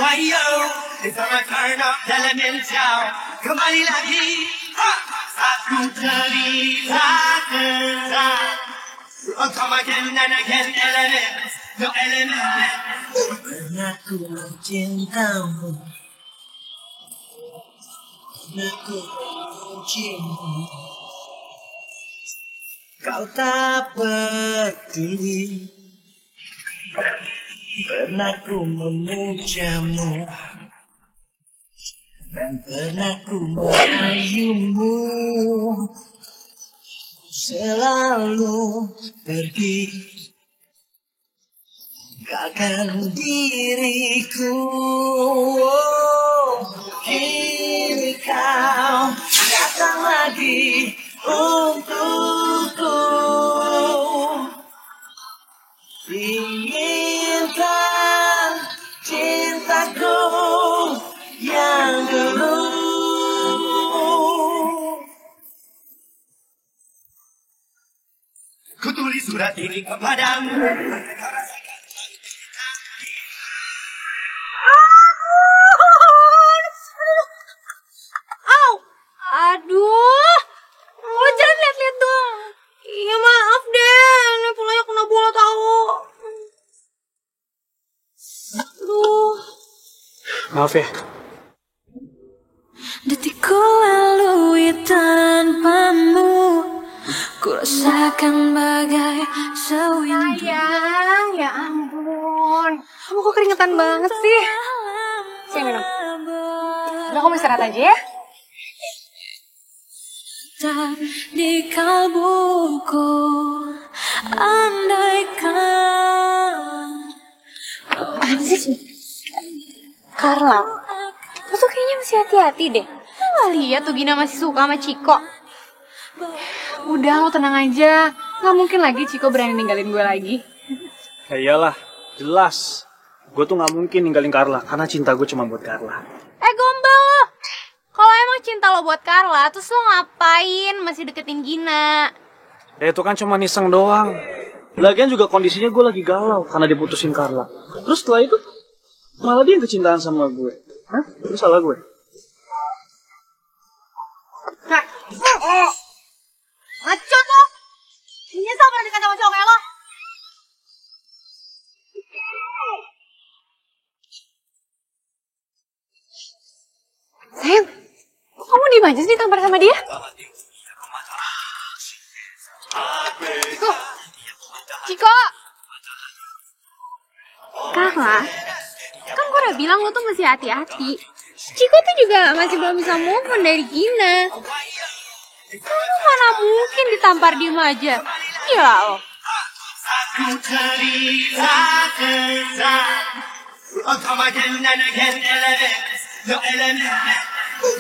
Ayo, kita turn up elemental. Kembali lagi, satu cerita tentang come again and again, elements, no element. Pernah ku mencintamu, pernah ku memujimu. Kau tak peduli. Pernah ku memujamu dan pernah ku merayumu. Selalu pergi tinggalkan diriku. Kini kau datang lagi untukku. Inginkan cintaku yang dulu. Ku tulis surat ini kepadamu. Au! Aduh! Lo jangan liat-liat dong. Iya maaf deh, ini pulangnya kena bola tahu. Aduh. Maaf ya. Detikku lalui tanpamu, ku rasakan bagai sewindu. Sayang, ya ampun. Kamu kok keringetan banget sih? Sini minum. Udah kamu istirahat aja ya. Di kalbuku, andaikan. Apaan sih? Carla, lo tuh kayaknya masih hati-hati deh. Lo gak liat tuh Gina masih suka sama Ciko? Udah, lo tenang aja. Gak mungkin lagi Ciko berani ninggalin gue lagi. Ya iyalah, jelas. Gue tuh gak mungkin ninggalin Carla, karena cinta gue cuma buat Carla. Gombal lo! Kalau emang cinta lo buat Carla, terus lo ngapain masih deketin Gina? Ya itu kan cuma iseng doang. Lagian juga kondisinya gue lagi galau karena diputusin Carla. Terus setelah itu, malah dia kecintaan sama gue. Hah? Itu salah gue? Ngaco lo! Nyesel pernah dekat sama cowok kayak lo? Sayang, kok kamu diem aja sih ditampar sama dia? Ciko! Carla, kan gue udah bilang lo tuh masih hati-hati. Ciko tuh juga masih belum bisa move on dari Gina. Kamu mana mungkin ditampar diem aja? Ya lo. Satu cerita tentang come again and again, elements, no element.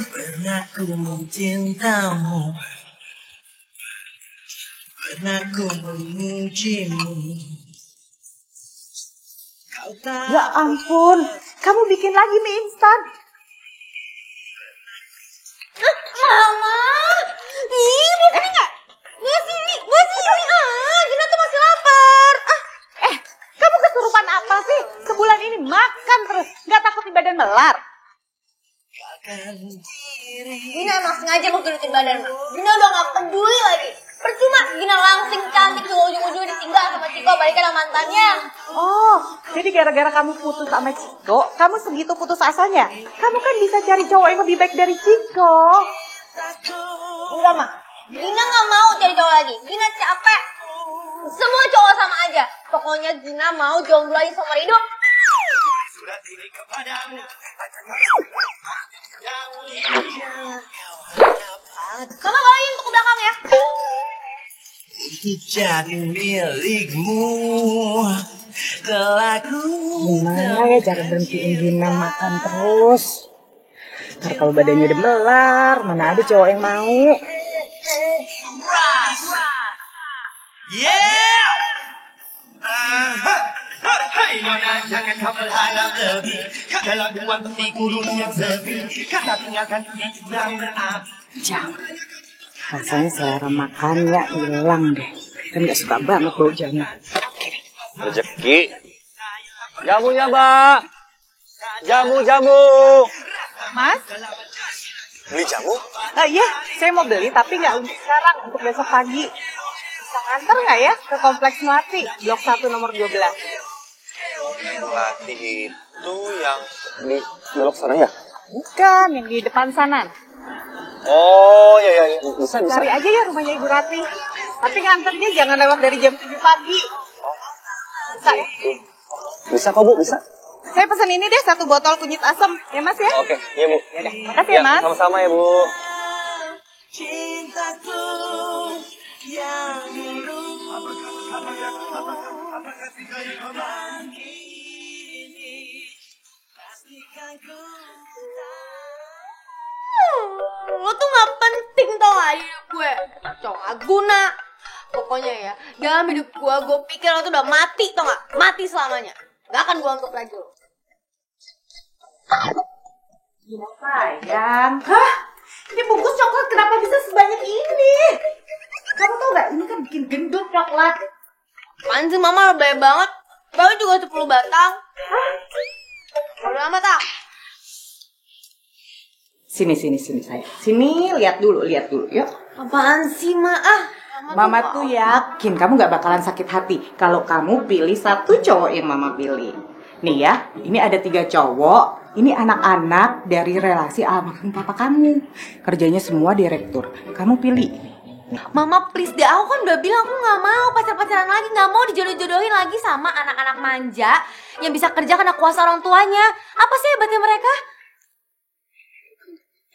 Pernah ku mencintamu, pernah ku memujimu. Ya ampun, kamu bikin lagi mie instan. Mama! Ih, mau sini nggak? Mau sini ah, Gina tuh masih lapar. Kamu kesurupan apa sih? Sebulan ini makan terus, nggak takut di badan melar? Gina emang sengaja mau turutin badan, Ma. Gina udah gak peduli lagi. Percuma Gina langsing cantik tuh ujung-ujungnya ditinggal sama Ciko balikan sama mantannya. Oh, jadi gara-gara kamu putus sama Ciko, kamu segitu putus asanya? Kamu kan bisa cari cowok yang lebih baik dari Ciko. Enggak, Ma. Gina gak mau cari cowok lagi. Gina capek. Semua cowok sama aja. Pokoknya Gina mau jomblo aja sama Rido. Surat ini kepadamu. Mama bawain untuk ke belakang ya. Jadi milikmu. Telah ku Gimana ya cara berhentiin Gina makan terus? Ntar kalau badannya udah melar, mana ada cowok yang mau? Yeah! Hai nona jangan kau berharap lebih. Dalam buat peti kurung yang sepi. Kata tinggalkan yang jam. Rasanya selera makannya hilang deh. Kan gak suka banget bau jangan. Rezeki Jamunya, Mbak. Jamu. Mas? Beli jamu? Iya, saya mau beli tapi nggak untuk sekarang, untuk besok pagi. Bisa nganter nggak ya ke Kompleks Melati, Blok 1 nomor 12? Melati itu yang di belok sana ya? Bukan, yang di depan sana. Oh, ya. Bisa. Cari aja ya rumahnya Ibu Rati. Tapi nganternya jangan lewat dari jam 7 pagi. Bisa ya? Bisa kok, Bu, bisa. Saya pesan ini deh, 1 botol kunyit asam. Ya, Mas ya? Oke, iya, Bu. Yaudah, makasih ya, Mas. Sama-sama ya, Bu. Cintaku yang dulu Lo tuh gak penting tau gak di hidup gue. Cowok gak guna. Pokoknya ya, dalam hidup gue pikir lo tuh udah mati tau gak? Mati selamanya. Gak akan gue anggap lagi lo. Gila sayang. Hah? Ini bungkus coklat kenapa bisa sebanyak ini? Kamu tau gak, ini kan bikin gendut coklat. Apaan sih mama lebay banget? Baru juga 10 batang. Hah? Udah amat tak? Sini sayang. Sini, lihat dulu yuk. Apaan sih ma? Mama tuh yakin kamu gak bakalan sakit hati kalau kamu pilih 1 cowok yang Mama pilih. Nih ya, ini ada 3 cowok. Ini anak-anak dari relasi almarhum papa kamu. Kerjanya semua direktur. Kamu pilih. Mama please deh, aku kan udah bilang aku gak mau pacar-pacaran lagi. Gak mau dijodoh-jodohin lagi sama anak-anak manja yang bisa kerja karena kuasa orang tuanya. Apa sih hebatnya mereka?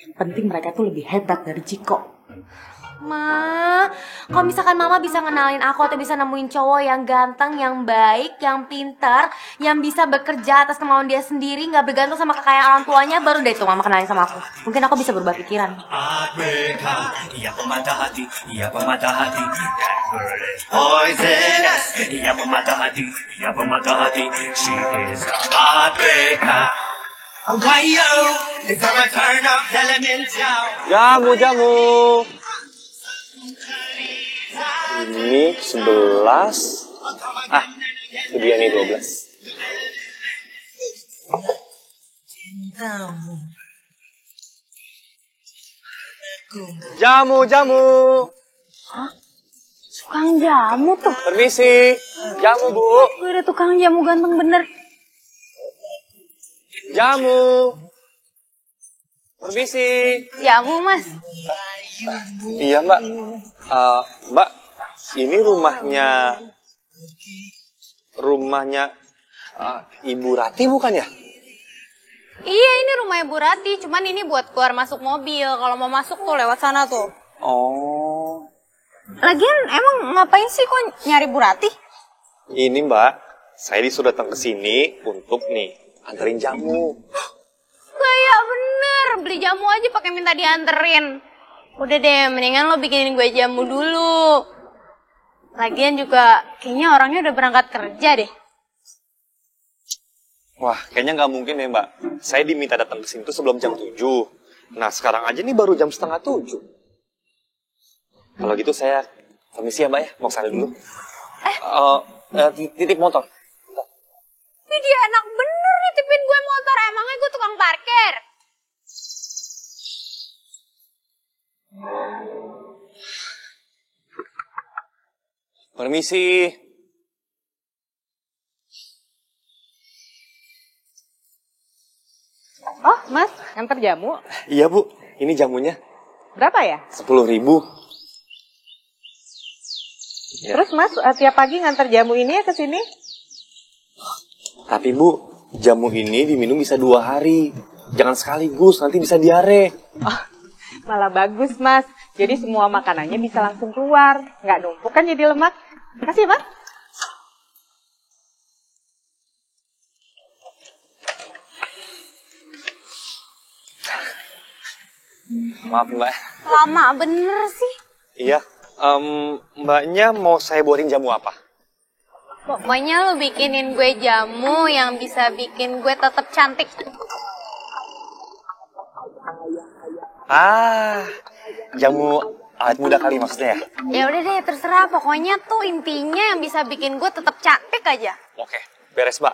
Yang penting mereka tuh lebih hebat dari Ciko. Ma, kalau misalkan mama bisa ngenalin aku atau bisa nemuin cowok yang ganteng, yang baik, yang pintar, yang bisa bekerja atas kemauan dia sendiri, nggak bergantung sama kekayaan orang tuanya, baru deh tuh mama kenalin sama aku. Mungkin aku bisa berubah pikiran. Ia pemata hati, ia pemata hati. Poisonous, ia pemata hati, ia pemata hati. She is a heartbreaker. Why you? It's a return of the elements now. Jamu. Ini 11. Itu dia nih 12. Jamu. Hah? Tukang jamu tuh? Permisi. Jamu, Bu. Gue ada tukang jamu ganteng bener. Jamu. Permisi. Jamu, Mas. Iya, Mbak. Mbak, ini rumahnya Ibu Rati bukan ya? Iya, ini rumah Ibu Rati, cuman ini buat keluar masuk mobil. Kalau mau masuk tuh lewat sana tuh. Oh. Lagian emang ngapain sih kok nyari Bu Rati? Ini, Mbak, saya disuruh datang ke sini untuk anterin jamu. Kayak bener, beli jamu aja pakai minta dianterin. Udah deh, mendingan lo bikinin gue jamu dulu. Lagian juga kayaknya orangnya udah berangkat kerja deh. Wah, kayaknya nggak mungkin ya, Mbak. Saya diminta datang ke sini tuh sebelum jam 7. Nah, sekarang aja nih baru jam setengah 7. Kalau gitu saya permisi ya, Mbak ya. Mau kesana dulu. Titip motor. Ih, dia enak bener nitipin gue motor. Emangnya gue tukang parkir? Permisi. Oh, Mas, nganter jamu. Iya, Bu. Ini jamunya. Berapa ya? 10.000. Ya. Terus Mas, tiap pagi nganter jamu ini ya ke sini? Tapi, Bu, jamu ini diminum bisa 2 hari. Jangan sekaligus, nanti bisa diare. Oh, malah bagus, Mas. Jadi semua makanannya bisa langsung keluar. Nggak numpuk kan jadi lemak. Makasih, Mas. Maaf, Mbak. Lama bener sih. Iya. Mbaknya mau saya buatin jamu apa? Pokoknya lo bikinin gue jamu yang bisa bikin gue tetap cantik. Jamu awet muda kali maksudnya ya? Ya udah deh, terserah. Pokoknya tuh intinya yang bisa bikin gue tetap cantik aja. Oke, beres, Mbak.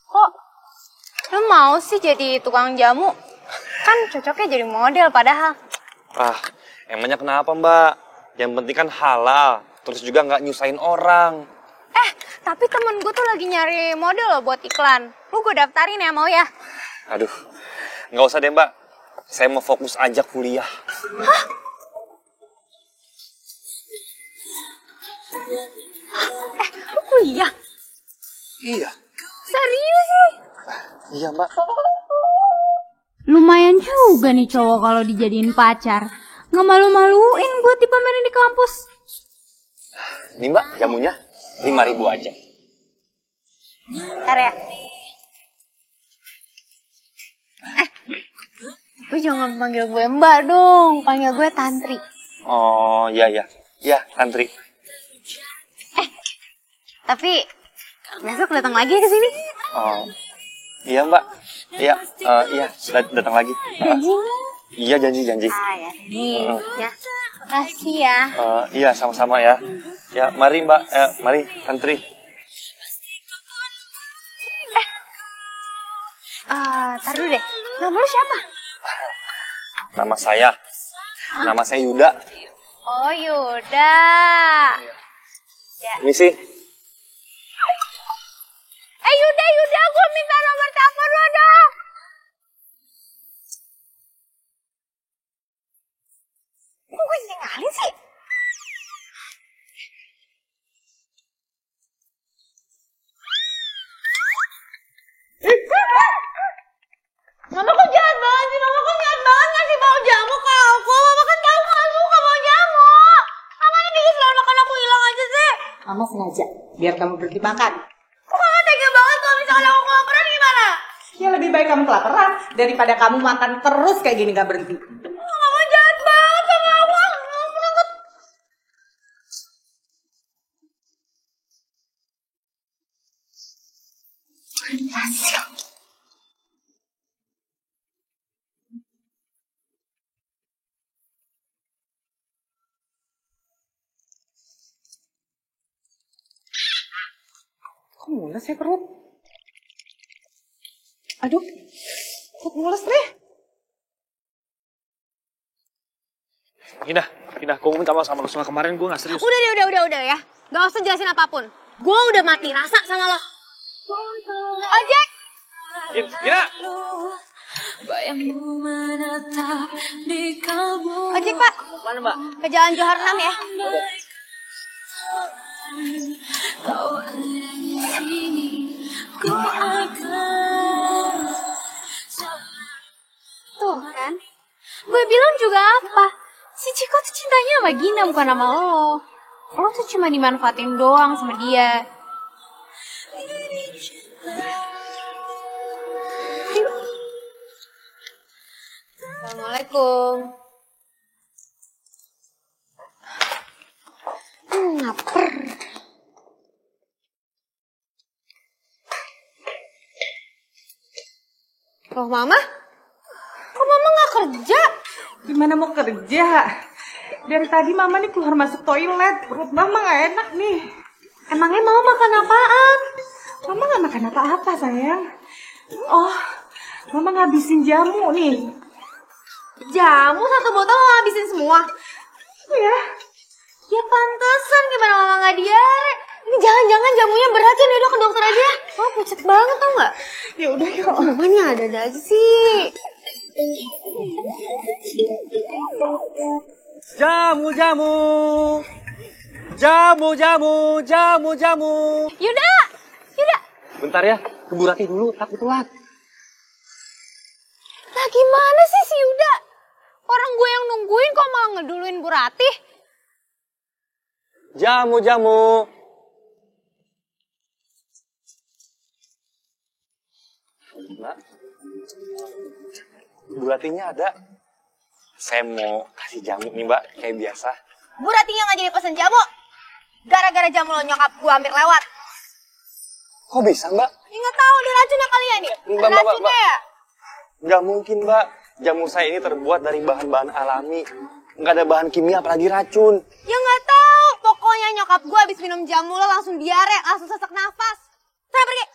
Kok lo mau sih jadi tukang jamu? Kan cocoknya jadi model padahal. Ah, emangnya kenapa Mbak? Yang penting kan halal, terus juga nggak nyusahin orang. Tapi temen gue tuh lagi nyari model loh buat iklan. Lu gue daftarin ya, mau ya? Aduh, nggak usah deh Mbak. Saya mau fokus aja kuliah. Lu kuliah? Iya. Serius sih? Iya Mbak. Lumayan juga nih cowok kalau dijadiin pacar. Nggak malu-maluin buat dipamerin di kampus. Nih Mbak, jamunya 5.000 aja. Ntar ya. Gue jangan panggil gue Mbak dong, panggil gue Tantri. Oh, iya. Iya, Tantri. Tapi besok datang lagi ke sini. Oh, iya Mbak. Iya, datang lagi. Iya, janji. Ya. Nih, ya. Makasih ya. Iya, sama-sama ya. Ya, mari Mbak. Mari, Tantri. Tar dulu deh. Nama lu siapa? Nama saya Yuda. Oh, Yuda. Ya. Ini sih. Yuda, gue minta nomor telepon lo dong. Kok gue tinggalin sih? Mama kok jahat banget sih? Mama kok jahat banget ngasih bau jamu ke aku? Mama kan tahu gak suka bau jamu. Mamanya dia selalu makan aku hilang aja sih. Mama sengaja biar kamu berhenti makan. Kok mama tega banget kalau misalkan aku kelaparan gimana? Ya lebih baik kamu kelaparan daripada kamu makan terus kayak gini gak berhenti. Mama jahat banget sama aku. Hasil. Kok mules ya perut? Aduh, kok mules deh. Gina, gue minta maaf sama lo soal kemarin gue nggak serius. Udah ya. Gak usah jelasin apapun. Gue udah mati rasa sama lo. Ojek! Gina! Bayangmu menetap di kalbu. Ojek, Pak. Mana Mbak? Ke Jalan Johar 6 ya. Kau ada di sini, ku akan. Tuh kan. Gue bilang juga apa? Si Ciko tuh cintanya sama Gina bukan sama lo. Lo tuh cuma dimanfaatin doang sama dia. Assalamualaikum. Ngaper. Loh Mama? Kok Mama gak kerja? Gimana mau kerja? Dari tadi Mama nih keluar masuk toilet, perut Mama gak enak nih. Emangnya Mama makan apaan? Mama gak makan apa-apa sayang. Oh, Mama ngabisin jamu nih. Jamu 1 botol lo habisin semua? Ya, Ya pantesan gimana Mama gak diare. Ini jangan-jangan jamunya beracun ya, udah ke dokter aja ya. Mama pucet banget tau gak? ya udah yuk. Mamanya ada-ada aja sih. Jamu. Yuda! Bentar ya, ke Bu Rati dulu, takut telat. Lah gimana sih si Yuda? Orang gue yang nungguin kok malah ngeduluin Bu Ratih? Jamu. Mbak, Bu Ratinya ada. Saya mau kasih jamu nih Mbak, kayak biasa. Bu Ratihnya gak jadi pesen jamu? Gara-gara jamu lo nyokap gue hampir lewat. Kok bisa Mbak? Ya gak tau, ada racunnya kali ya nih? Mbak. Racunnya ya? Nggak mungkin Mbak, jamu saya ini terbuat dari bahan-bahan alami. Nggak ada bahan kimia apalagi racun. Ya gak tau, pokoknya nyokap gue abis minum jamu lo langsung diare, langsung sesak nafas. Sana pergi.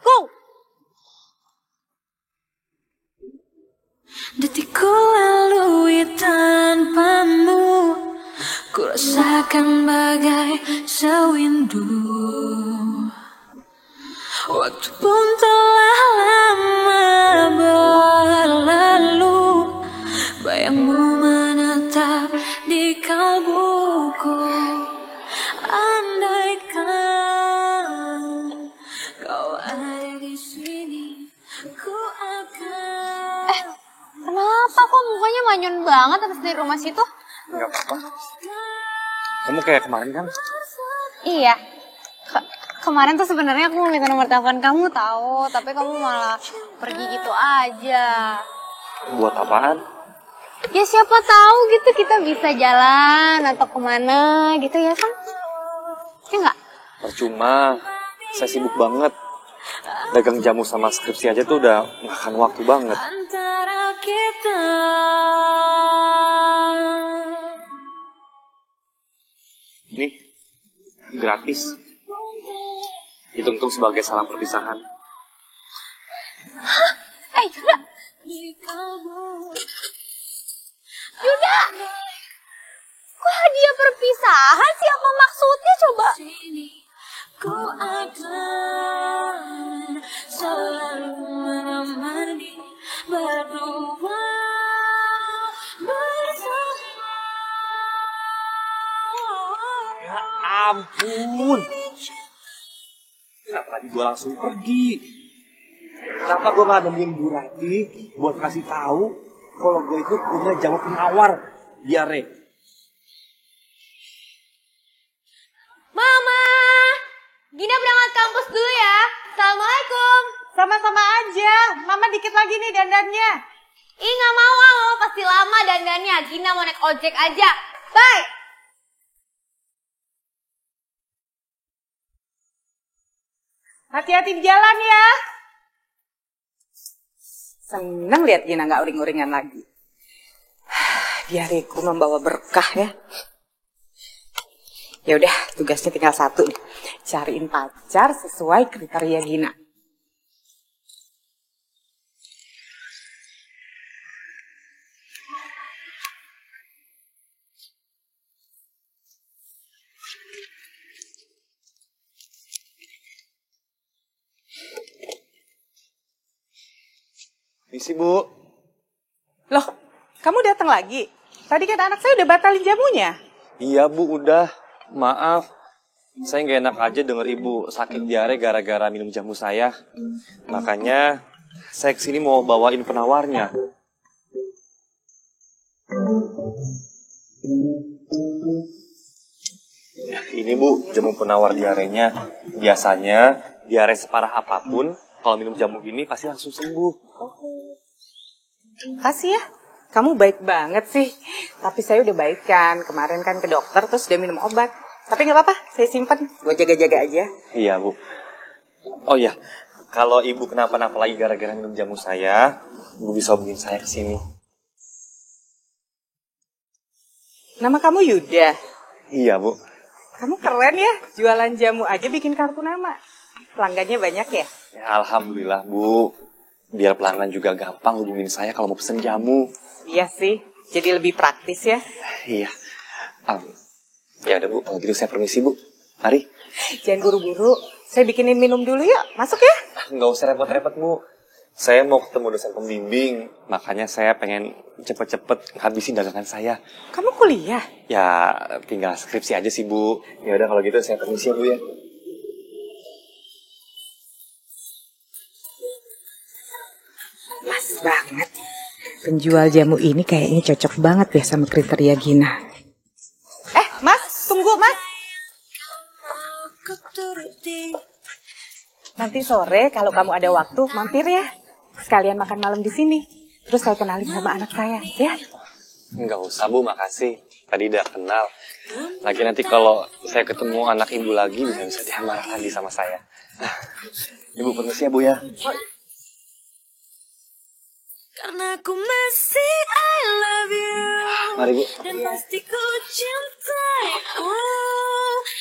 Go. Detikku lalui tanpamu, ku rasakan bagai sewindu. Waktu pun telah lama berlalu, bayangmu menetap di kalbuku. Andaikan kau ada di sini, ku akan. Kenapa kok mukanya manyun banget atas dari rumah situ? Nggak apa-apa. Kamu kayak kemarin kan? Iya. Kemarin tuh sebenarnya aku mau minta nomor telepon kamu tahu, tapi kamu malah pergi gitu aja. Buat apaan? Ya siapa tahu gitu kita bisa jalan atau kemana gitu ya kan? Ya nggak? Percuma, saya sibuk banget. Dagang jamu sama skripsi aja tuh udah makan waktu banget. Antara kita. Ini gratis. Hitung-hitung sebagai salam perpisahan. Yuda! Yuda! Kok hadiah perpisahan sih? Apa maksudnya coba? Ku akan selalu menemani berdua bersama. Ya ampun. Kenapa tadi gue langsung pergi? Kenapa gue nggak nemuin Bu Rati buat kasih tahu kalau gue itu punya jamu penawar diare? Mama! Gina berangkat kampus dulu ya. Assalamualaikum. Sama-sama aja. Mama dikit lagi nih dandannya. Ih nggak mau, Mama pasti lama dandannya. Gina mau naik ojek aja. Bye! Hati-hati di jalan ya. Seneng lihat Gina nggak uring-uringan lagi. Diareku membawa berkah ya. Ya udah, tugasnya tinggal satu nih. Cariin pacar sesuai kriteria Gina. Misi Bu. Loh, kamu datang lagi? Tadi kan anak saya udah batalin jamunya. Iya Bu, udah. Maaf. Saya nggak enak aja denger Ibu sakit diare gara-gara minum jamu saya. Makanya saya kesini mau bawain penawarnya. Ini Bu, jamu penawar diarenya. Biasanya diare separah apapun, kalau minum jamu gini pasti langsung sembuh. Kasih ya. Kamu baik banget sih. Tapi saya udah baik kan. Kemarin kan ke dokter terus udah minum obat. Tapi nggak apa-apa, saya simpan. Gue jaga-jaga aja. Iya Bu. Oh iya, kalau Ibu kenapa-napa lagi gara-gara minum jamu saya, Ibu bisa hubungin saya ke sini. Nama kamu Yuda. Iya Bu. Kamu keren ya, jualan jamu aja bikin kartu nama. Pelanggannya banyak ya? Ya, alhamdulillah Bu. Biar pelanggan juga gampang hubungin saya kalau mau pesen jamu. Iya sih, jadi lebih praktis ya. Iya. Ya udah Bu, kalau gitu saya permisi Bu. Mari. Jangan buru-buru, saya bikinin minum dulu yuk. Masuk ya? Nggak usah repot-repot Bu. Saya mau ketemu dosen pembimbing, makanya saya pengen cepet-cepet habisin dagangan saya. Kamu kuliah? Ya tinggal skripsi aja sih Bu. Ya udah kalau gitu saya permisi ya Bu ya. Pas banget. Penjual jamu ini kayaknya cocok banget ya sama kriteria Gina. Mas, tunggu Mas. Nanti sore kalau kamu ada waktu mampir ya. Sekalian makan malam di sini. Terus saya kenalin sama anak saya, ya. Nggak usah Bu, makasih. Tadi udah kenal. Lagi nanti kalau saya ketemu anak Ibu lagi bisa dia marah lagi sama saya. Ibu permisi ya Bu ya. Karena aku masih I love you. Mari Bu. Dan pasti ku cinta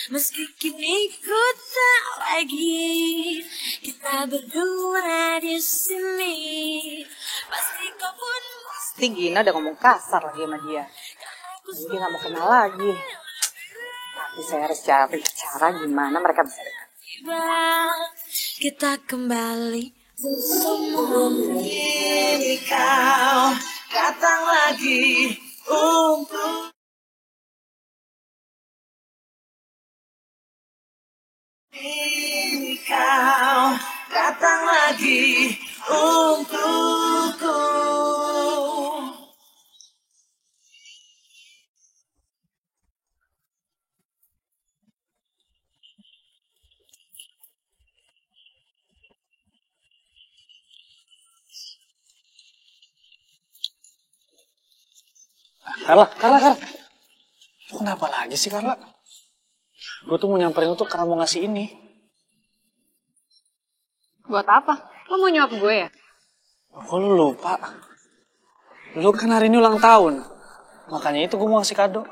Meski kini ku tak lagi kita berdua di sini, pasti kau pun Pasti Gina udah ngomong kasar lagi sama dia. Dia nggak mau kenal lagi. Tapi saya harus cari cara gimana mereka bisa dekat. tiba. Kita kembali semua. Kini kau datang lagi untuk Kini kau datang lagi untukku. Carla. Lu kenapa lagi sih, Carla? Gue tuh mau nyamperin lu tuh karena mau ngasih ini. Buat apa? Lo mau nyuap gue ya? Kok lu lupa? Lu kan hari ini ulang tahun. Makanya itu gue mau ngasih kado.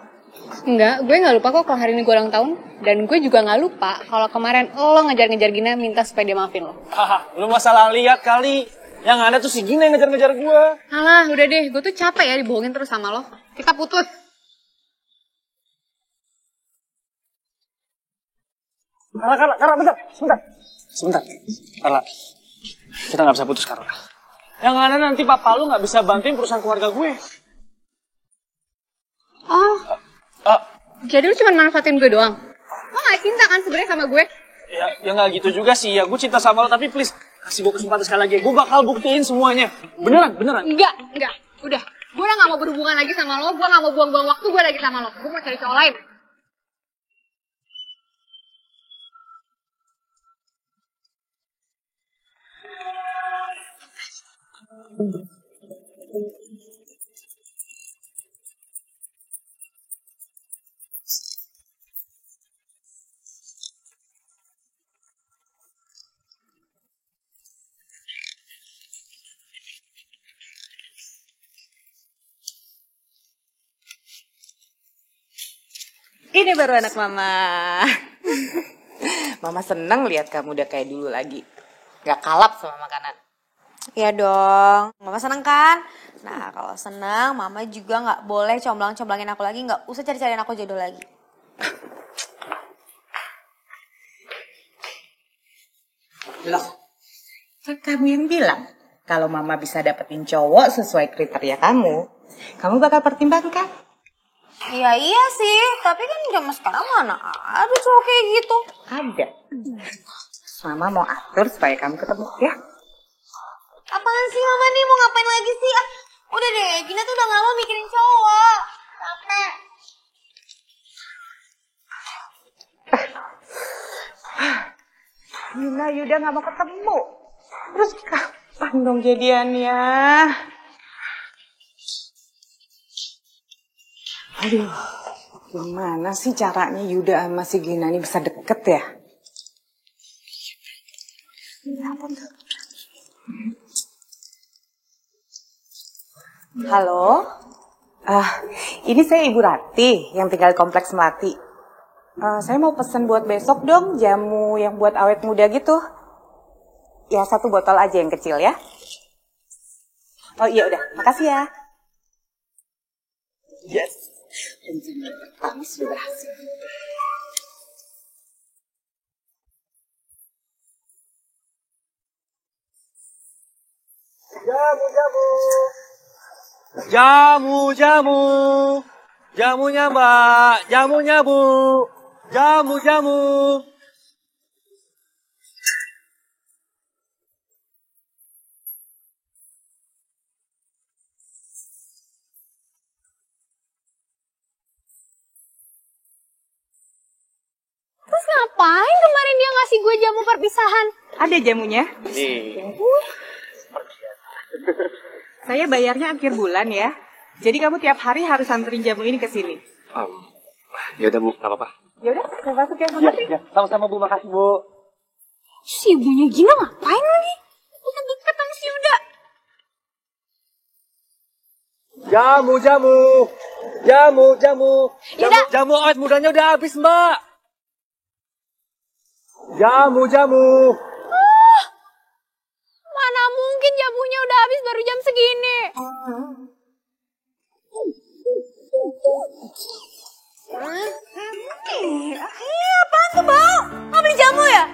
Enggak, gue nggak lupa kok kalau hari ini gue ulang tahun. Dan gue juga nggak lupa kalau kemarin lo ngejar-ngejar Gina minta supaya dia maafin lo. Haha, lu masalah lihat kali. Yang ada tuh si Gina yang ngejar-ngejar gue. Alah, udah deh. Gue tuh capek ya dibohongin terus sama lo. Kita putus. Carla, bentar. Sebentar. Carla, kita nggak bisa putus, Carla. Yang ada nanti papa lu nggak bisa bantuin perusahaan keluarga gue. Oh, jadi lu cuma manfaatin gue doang? Lo gak cinta kan sebenarnya sama gue? Ya nggak gitu juga sih. Ya gue cinta sama lo, tapi please kasih gue kesempatan sekali lagi. Gue bakal buktiin semuanya. Beneran. Enggak. Udah. Gue udah gak mau berhubungan lagi sama lo. Gue gak mau buang-buang waktu gue lagi sama lo. Gue mau cari cowok lain. Ini baru anak mama. Mama seneng lihat kamu udah kayak dulu lagi. Gak kalap sama makanan. Ya dong, Mama seneng kan? Nah kalau seneng, Mama juga gak boleh comblang-comblangin aku lagi, gak usah cari-cariin aku jodoh lagi. Loh, kan kamu yang bilang kalau Mama bisa dapetin cowok sesuai kriteria kamu bakal pertimbangkan. Iya sih, tapi kan zaman sekarang mana ada cowok kayak gitu. Ada. Mama mau atur supaya kamu ketemu ya. Apaan sih Mama nih, mau ngapain lagi sih? Udah deh, Gina tuh udah gak mau mikirin cowok. Capek. Gina Yuda gak mau ketemu. Terus kapan dong jadiannya? Aduh, gimana sih caranya Yuda sama si Gina ini bisa deket ya? Halo, ini saya Ibu Rati yang tinggal di Kompleks Melati. Saya mau pesen buat besok dong jamu yang buat awet muda gitu. Ya 1 botol aja yang kecil ya. Oh iya udah, makasih ya. Yes. Rencana pertama sudah berhasil. Jamunya Mbak, jamunya Bu. Jamu. Terus ngapain kemarin dia ngasih gue jamu perpisahan? Ada jamunya? Nih. Saya bayarnya akhir bulan ya. Jadi kamu tiap hari harus anterin jamu ini ke sini. Ya udah Bu, nggak apa-apa. Ya udah, saya masuk ya. Makasih. Ya, sama-sama Bu, makasih Bu. Si ibunya Gina ngapain lagi? Udah deket sama si Yuda. Jamu, jamu. Jamu, jamu. Yuda. Jamu awet mudanya udah habis, Mbak. Jamu, jamu. Mana mungkin jamunya udah habis baru jam segini. Apaan tuh bau? Mau beli jamu ya?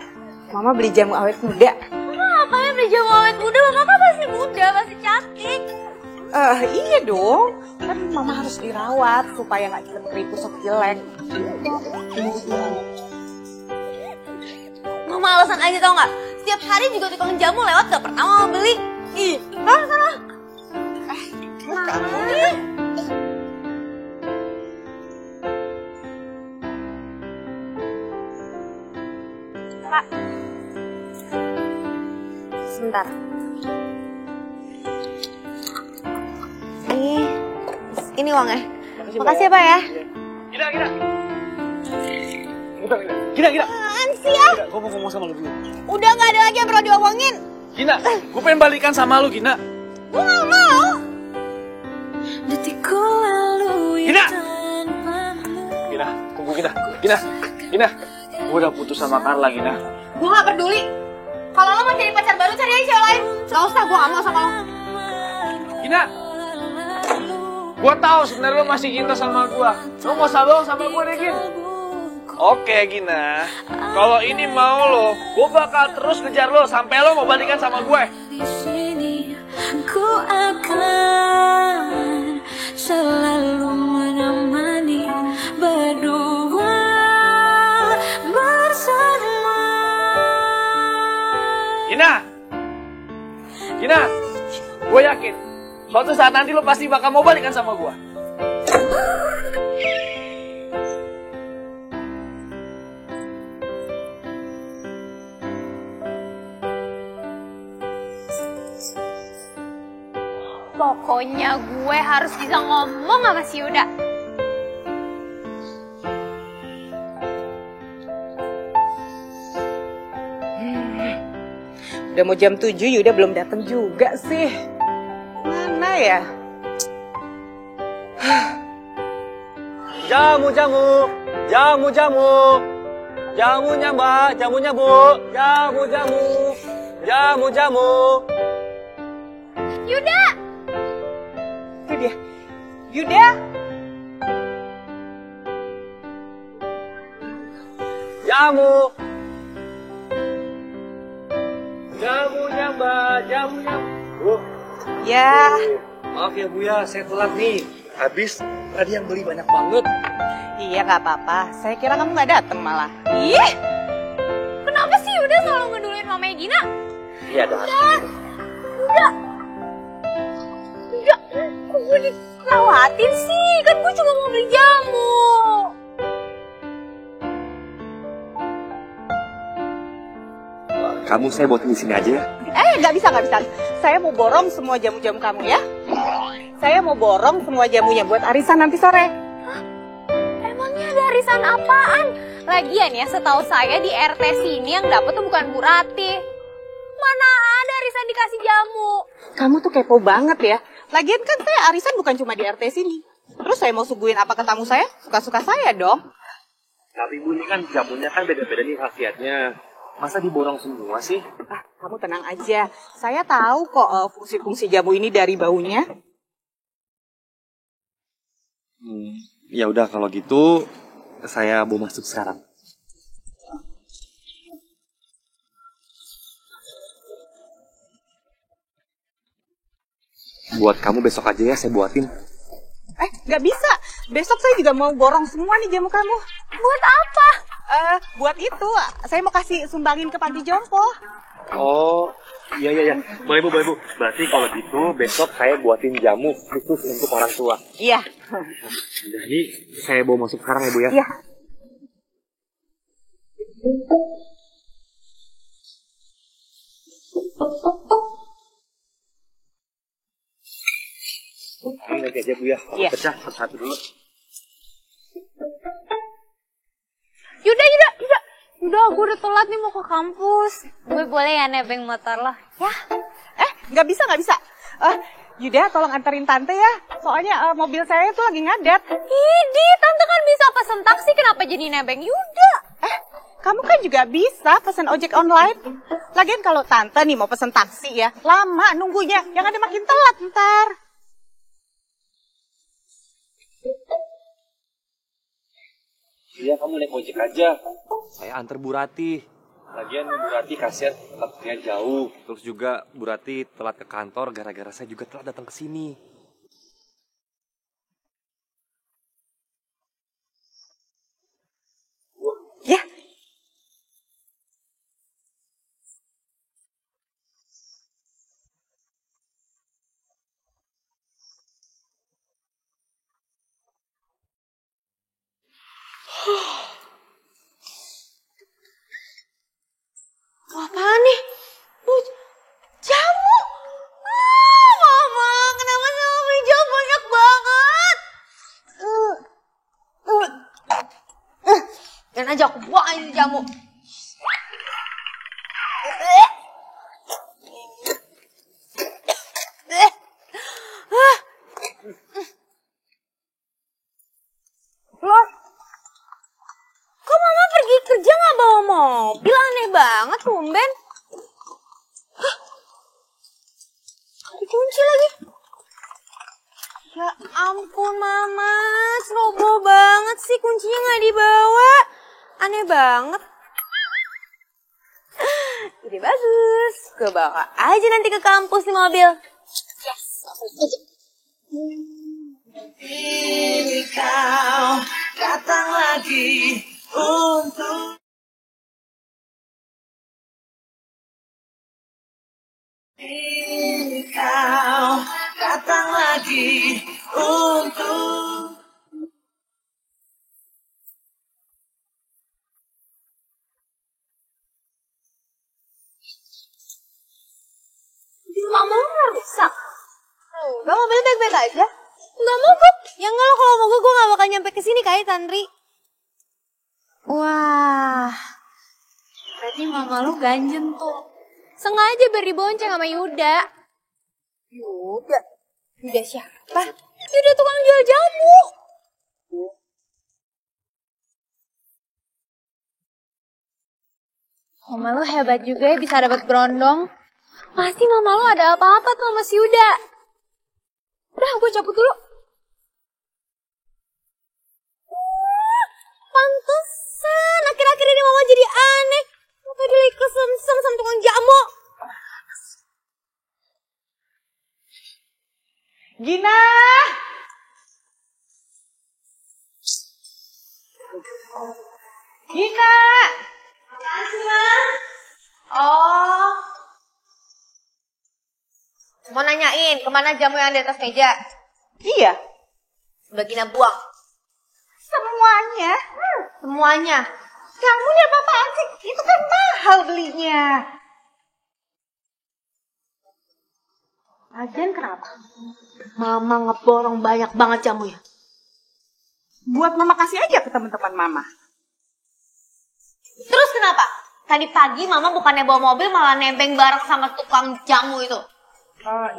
Mama beli jamu awet muda. Mama ngapain beli jamu awet muda? Mama kan masih muda, masih cantik. Iya dong. Kan mama harus dirawat supaya nggak cepet keriput jelek. Mama alasan aja tau nggak? Setiap hari juga tukang jamu lewat gak pernah mau beli. Ih, sana. Pak. Sebentar. Ini uangnya. Makasih ya, Pak ya. Gina. Gina. Apaan sih ya? Gue mau ngomong sama lu dulu. Udah gak ada lagi yang perlu diomongin. Gina, gue pengen balikan sama lu, Gina. Gue gak mau. Detikku lalu Gina! Gina, tunggu Gina. Gue udah putus sama Carla, Gina. Gue gak peduli. Kalau lo mau jadi pacar baru cari aja cewek lain. Gak usah, gue gak mau sama lo. Gina! Gue tahu sebenarnya lo masih cinta sama gue. Lo mau sabar sama gue deh, Gin. Oke, Gina. Kalau ini mau lo, gue bakal terus ngejar lo sampai lo mau balikan sama gue. di sini, ku akan selalu menemani berdua bersama. Gina, gue yakin suatu saat nanti lo pasti bakal mau balikan sama gue. Pokoknya gue harus bisa ngomong sama si Yuda. Udah mau jam 7, Yuda belum datang juga sih. Mana ya? Jamunya Mbak, jamunya Bu. Jamu. Yuda! Itu dia. Yuda! Jamunya Mbak, jamunya Bu. Ya, Maaf ya Bu ya, saya telat nih. Habis tadi yang beli banyak banget. iya nggak apa-apa. Saya kira kamu nggak datang malah. Ih! Kenapa sih Yuda selalu ngeduluin mamanya Gina? Iya dah. Enggak, kok gue dikhawatir sih? Kan gue cuma mau beli jamu. Kamu saya buatin di sini aja ya. Nggak bisa. Saya mau borong semua jamu-jamu kamu ya. Saya mau borong semua jamunya buat arisan nanti sore. Emangnya ada arisan apaan? Lagian ya, setahu saya di RT sini yang dapet tuh bukan Bu Rati. Mana ada arisan dikasih jamu? Kamu tuh kepo banget ya. Lagian kan saya arisan bukan cuma di RT sini. Terus saya mau suguhin apa ke tamu saya? Suka-suka saya dong. Tapi Bu ini kan jamunya kan beda-beda nih khasiatnya. Masa diborong semua sih? Kamu tenang aja. Saya tahu kok fungsi-fungsi jamu ini dari baunya. Ya udah kalau gitu saya mau masuk sekarang. Buat kamu besok aja ya saya buatin. Nggak bisa. Besok saya juga mau borong semua nih jamu kamu. Buat apa? Buat itu, saya mau kasih sumbangin ke panti jompo. Oh, iya. Boleh Bu. Berarti kalau gitu besok saya buatin jamu khusus untuk orang tua. Iya. Jadi saya bawa masuk sekarang ya Bu ya. Iya. Ini lagi aja Bu ya. Iya. Pecah satu dulu. Yuda, gue udah telat nih mau ke kampus. Gue boleh ya nebeng motor lo? Ya? Nggak bisa. Yuda, tolong anterin tante ya. Soalnya mobil saya itu lagi ngadet. Idi, tante kan bisa pesen taksi, kenapa jadi nebeng Yuda? Kamu kan juga bisa pesen ojek online. Lagian kalau tante nih mau pesen taksi ya, lama nunggunya. Yang ada makin telat ntar. Iya, kamu naik ojek aja. Saya antar Bu Rati. Lagian Bu Rati kasihan tempatnya jauh. Terus juga Bu Rati telat ke kantor gara-gara saya juga telat datang ke sini. Ya. Apaan nih? Jamu! Mama, kenapa sih mama beli jamu banyak banget? Jangan aja aku buang ini jamu. Loh, kok mama pergi kerja nggak bawa mobil? Aneh banget, tumben. Hah? Dikunci lagi. Ya ampun mama, ceroboh banget sih, kuncinya nggak dibawa. Aneh banget. Ide bagus, gue bawa aja nanti ke kampus di mobil. Yes, Ini kau datang lagi untuk ini kau datang lagi untuk Mama nggak rusak. Enggak, mobilnya baik-baik aja. Nggak mogok. Ya nggak, kalau mogok gue nggak bakal nyampe ke sini kali, Tandri. Wah, berarti mama lu ganjen tuh. Sengaja biar dibonceng sama Yuda. Yuda? Yuda siapa? Yuda tukang jual jamu. Mama lu hebat juga ya bisa dapat berondong. Pasti mama lu ada apa-apa tuh sama si Yuda. Udah, gue cabut dulu. Pantesan, akhir-akhir ini mama jadi aneh. Maka dia lagi kesem-sem sama tukang jamu. Gina! Gina! Apaan sih, Ma? Oh. Mau nanyain, kemana jamu yang ada di atas meja? Iya. Udah Gina buang. Semuanya. Semuanya. Kamu nih apa-apaan sih? Itu kan mahal belinya. Lagian kenapa? Mama ngeborong banyak banget jamu ya. Buat mama kasih aja ke teman-teman mama. Terus kenapa? Tadi pagi mama bukannya bawa mobil malah nebeng bareng sama tukang jamu itu.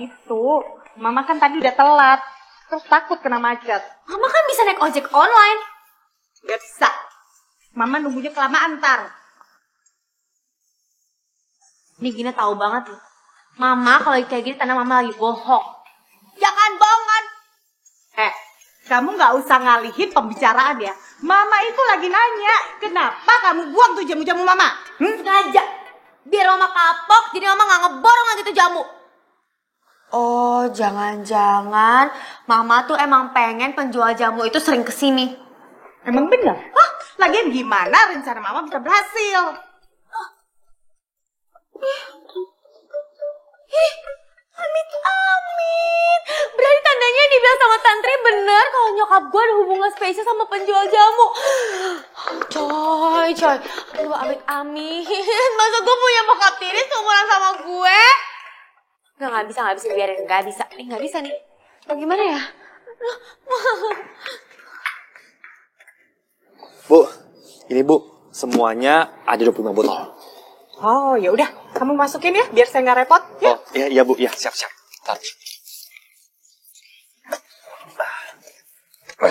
Itu, mama kan tadi udah telat. Terus takut kena macet. Mama kan bisa naik ojek online. Gak bisa. Mama nunggunya kelamaan ntar. Nih Gina tahu banget loh. Mama kalau kayak gini tanda mama lagi bohong. Ya kan bohong kan? Kamu gak usah ngalihin pembicaraan ya. Mama itu lagi nanya, kenapa kamu buang tuh jamu-jamu mama? Sengaja. Biar mama kapok, jadi mama gak ngeborong lagi tuh jamu. Oh, jangan-jangan mama tuh emang pengen penjual jamu itu sering kesini. Emang bener? Hah? Lagian gimana rencana mama bisa berhasil? Ih, amit-amit. Berarti tandanya yang dibilang sama Tantri bener kalau nyokap gue ada hubungan spesial sama penjual jamu. Coy. Aduh, amit-amit. Masa gue punya bokap tiri seumuran sama gue? Nggak bisa biarin. Nggak bisa nih. Bagaimana ya? Bu, ini Bu, semuanya ada 25 botol. Oh, ya udah, kamu masukin ya, biar saya nggak repot. Ya? Oh, iya Bu, ya siap. Ntar.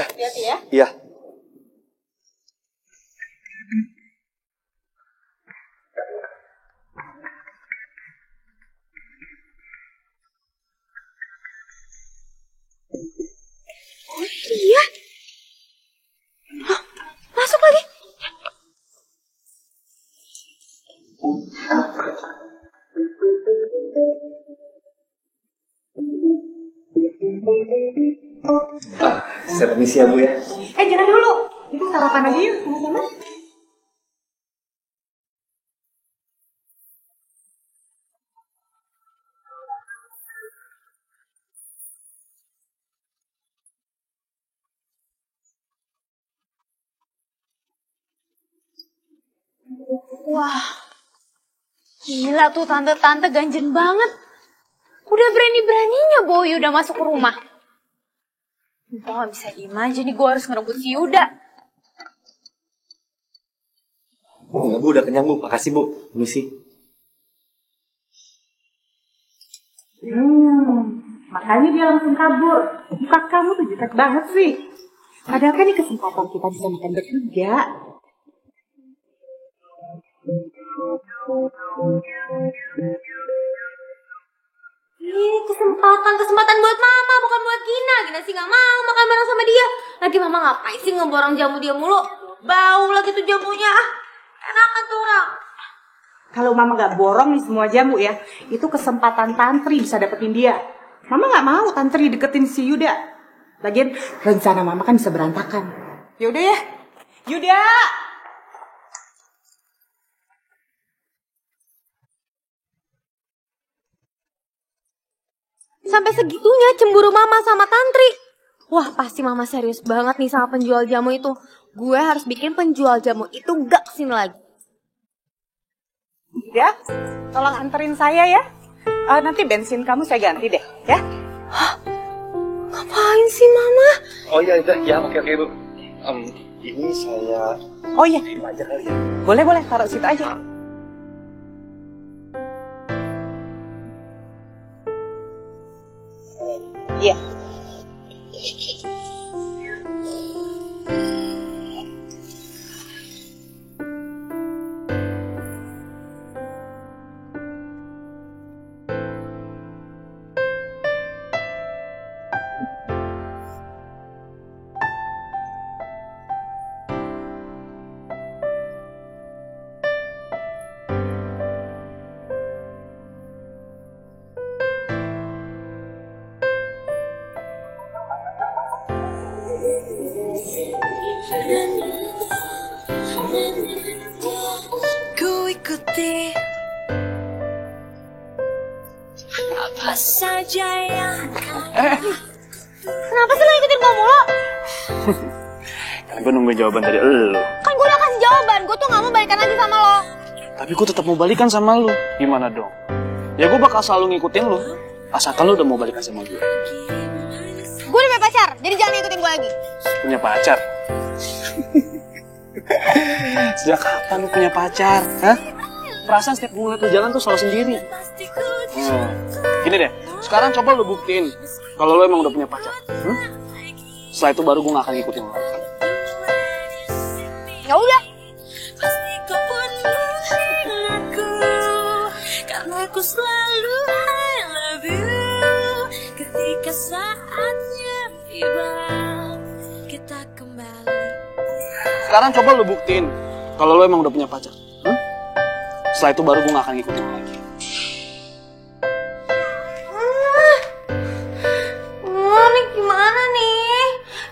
Hati-hati ya. Iya. Iya. Hah, masuk lagi. Saya permisi ya Bu ya. Jangan dulu. Kita sarapan aja yuk sama-sama. Wah, gila tuh tante-tante ganjen banget. Udah berani-beraninya bawa Yuda masuk ke rumah. Gue gak bisa diem aja nih, gue harus ngerebut si Yuda. Enggak Bu, udah kenyang Bu. Makasih Bu. Permisi. Makanya dia langsung kabur. Muka kamu tuh jutek banget sih. Padahal kan ini kesempatan kita bisa makan bertiga. Kesempatan buat mama, bukan buat Gina. Gina sih gak mau makan bareng sama dia. Lagi mama ngapain sih ngeborong jamu dia mulu? Bau lagi tuh jamunya. Enakan tuh orang. Kalau mama gak borong nih semua jamu ya, itu kesempatan Tantri bisa dapetin dia. Mama gak mau Tantri deketin si Yuda. Lagian rencana mama kan bisa berantakan. Yaudah ya, Yuda! Sampai segitunya cemburu mama sama Tantri. Wah, pasti mama serius banget nih sama penjual jamu itu. Gue harus bikin penjual jamu itu gak kesini lagi. Ya, tolong anterin saya ya. Nanti bensin kamu saya ganti deh, ya. Hah? Ngapain sih mama? Oh iya, ya oke Bu. Ini saya... Oh iya, aja kali ya. boleh, taruh situ aja. Iya. Ku ikuti apa saja yang Kenapa sih lo ikutin gue mulu? Kan gue nunggu jawaban dari lo. Kan gue udah kasih jawaban. Gue tuh gak mau balikan lagi sama lo. Tapi gue tetap mau balikan sama lo. Gimana dong? Ya gue bakal selalu ngikutin lo. Asalkan lo udah mau balikan sama gue. Gue udah punya pacar, jadi jangan ikutin gue lagi. Punya pacar? Sejak kapan lu punya pacar? Hah? Perasaan setiap gue ngeliat lu jalan tuh selalu sendiri. Gini deh, sekarang coba lu buktiin kalau lu emang udah punya pacar. Setelah itu baru gue gak akan ngikutin lu lagi. Ya udah. pasti kau penuhin aku, karena aku selalu I love you. Ketika saatnya tiba, kita kembali. Sekarang coba lu buktiin kalau lu emang udah punya pacar. Setelah itu baru gue gak akan ngikutin lu lagi. Ini gimana nih?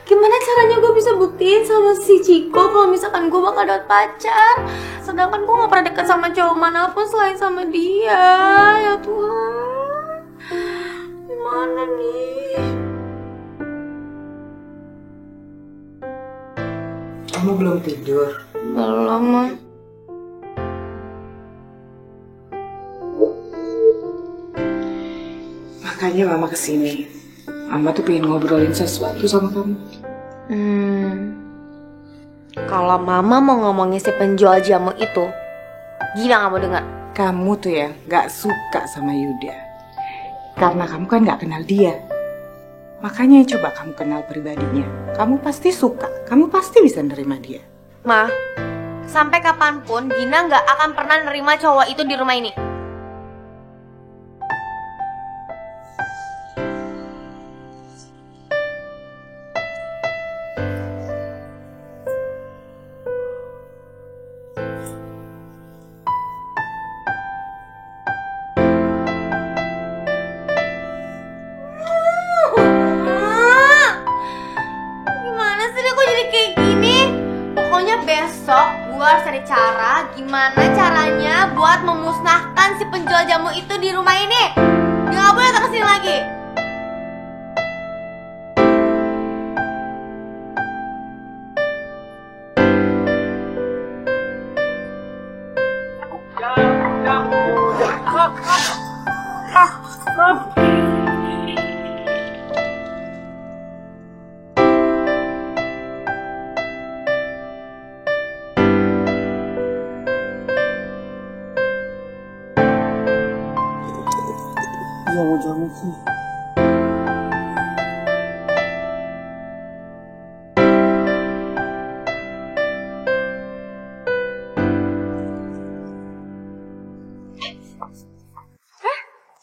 Gimana caranya gue bisa buktiin sama si Ciko kalau misalkan gue bakal dapet pacar? Sedangkan gue gak pernah deket sama cowok manapun selain sama dia. Ya Tuhan, gimana nih? Kamu belum tidur? Belum, Ma. Makanya mama kesini. Mama tuh pengen ngobrolin sesuatu sama kamu. Kalau mama mau ngomongin si penjual jamu itu, Gina gak mau dengar. Kamu tuh ya gak suka sama Yuda. Karena kamu kan gak kenal dia. Makanya coba kamu kenal pribadinya. Kamu pasti suka, kamu pasti bisa nerima dia. Ma, sampai kapanpun Gina nggak akan pernah nerima cowok itu di rumah ini. Gimana sih dia kok jadi kayak gini? Pokoknya besok gue harus cari cara gimana caranya buat memusnahkan si penjual jamu itu di rumah ini. Dia nggak boleh datang kesini lagi.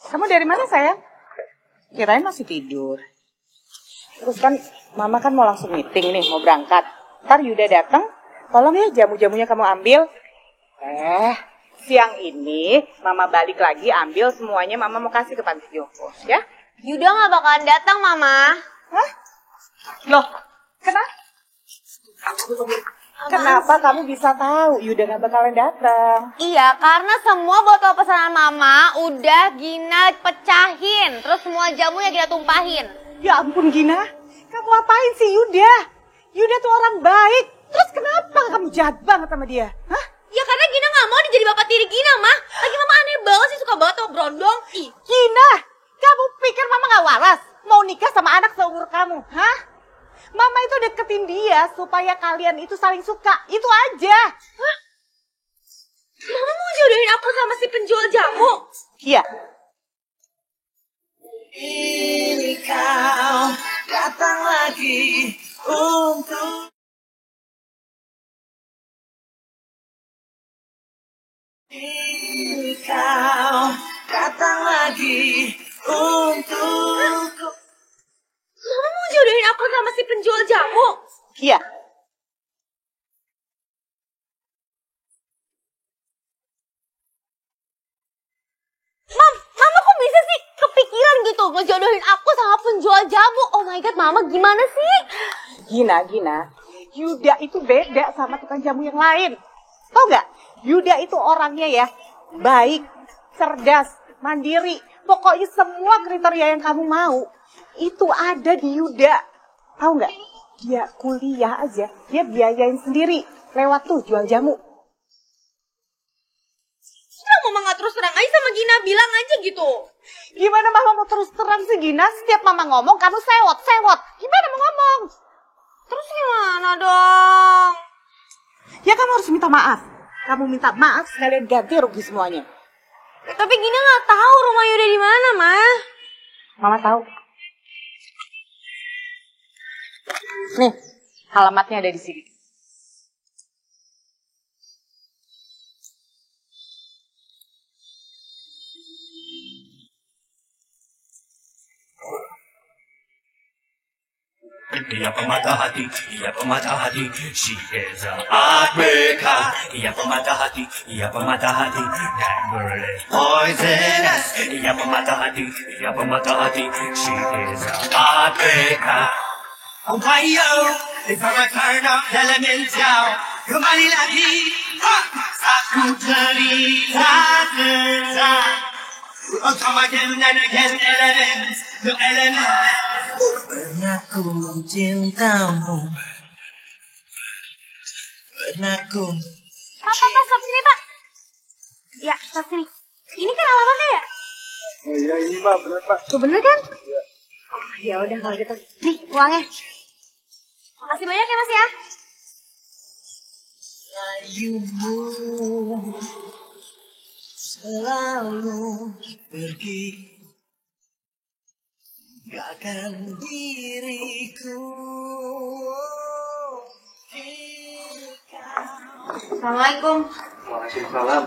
Kamu dari mana sayang? Kirain masih tidur. Terus kan mama kan mau langsung meeting nih, mau berangkat. Ntar Yuda datang, tolong ya jamu-jamunya kamu ambil. Siang ini mama balik lagi ambil semuanya, mama mau kasih ke Panti Jompo, ya? Yuda nggak bakalan datang, Mama. Hah? Loh, kenapa? Kenapa kamu bisa tahu Yuda nggak bakalan datang? Iya, karena semua botol pesanan Mama udah Gina pecahin. Terus semua jamunya Gina tumpahin. Ya ampun Gina, kamu apain sih Yuda? Yuda tuh orang baik. Terus kenapa kamu jahat banget sama dia? Hah? Ya karena Gina nggak mau jadi bapak tiri Gina, Mah. Lagi Mama aneh banget sih, suka banget sama berondong. Ih. Gina, kamu pikir Mama nggak waras? Mau nikah sama anak seumur kamu, hah? Mama itu deketin dia supaya kalian itu saling suka, itu aja. Hah? Mama mau jodohin aku sama si penjual jamu? Iya. Ini kau datang lagi untuk Ini kau datang lagi untukku. Mama mau jodohin aku sama si penjual jamu? Iya. Mama kok bisa sih kepikiran gitu ngejodohin aku sama penjual jamu? Oh my god, Mama gimana sih? Gina, Yuda itu beda sama tukang jamu yang lain. Tau nggak? Yuda itu orangnya ya baik, cerdas, mandiri. Pokoknya semua kriteria yang kamu mau itu ada di Yuda. Tahu nggak? Dia kuliah aja, dia biayain sendiri lewat tuh jual jamu. Kenapa Mama nggak terus terang aja sama Gina, bilang aja gitu. Gimana Mama mau terus terang sih Gina? Setiap Mama ngomong kamu sewot. Gimana mau ngomong? Terus gimana dong? Ya kamu harus minta maaf. Kamu minta maaf sekalian ganti rugi semuanya. Tapi Gina nggak tahu rumah Yuda di mana, Ma. Mama tahu. Nih, alamatnya ada di sini. Dia pemata hati, dia pemata hati. She is a heartbreaker. Dia pemata hati, dia pemata hati. That girl is poisonous. Dia pemata hati, dia pemata hati. She is a heartbreaker. Oh, why yo? It's a return of elemental. Kembali lagi, aku cerita tentang. Oh, come again and again, elements, the elements. Pernah ku mencintamu. Pernah ku. Pak, stop sini, Pak. Ya, stop sini. Ini kan alamatnya ya? Iya, ini Pak, benar Pak. Tuh bener kan? Iya. Oh, ya udah kalau gitu. Nih, uangnya. Makasih banyak ya, Mas ya. Layumu selalu pergi tinggalkan diriku. Assalamualaikum. Waalaikumsalam.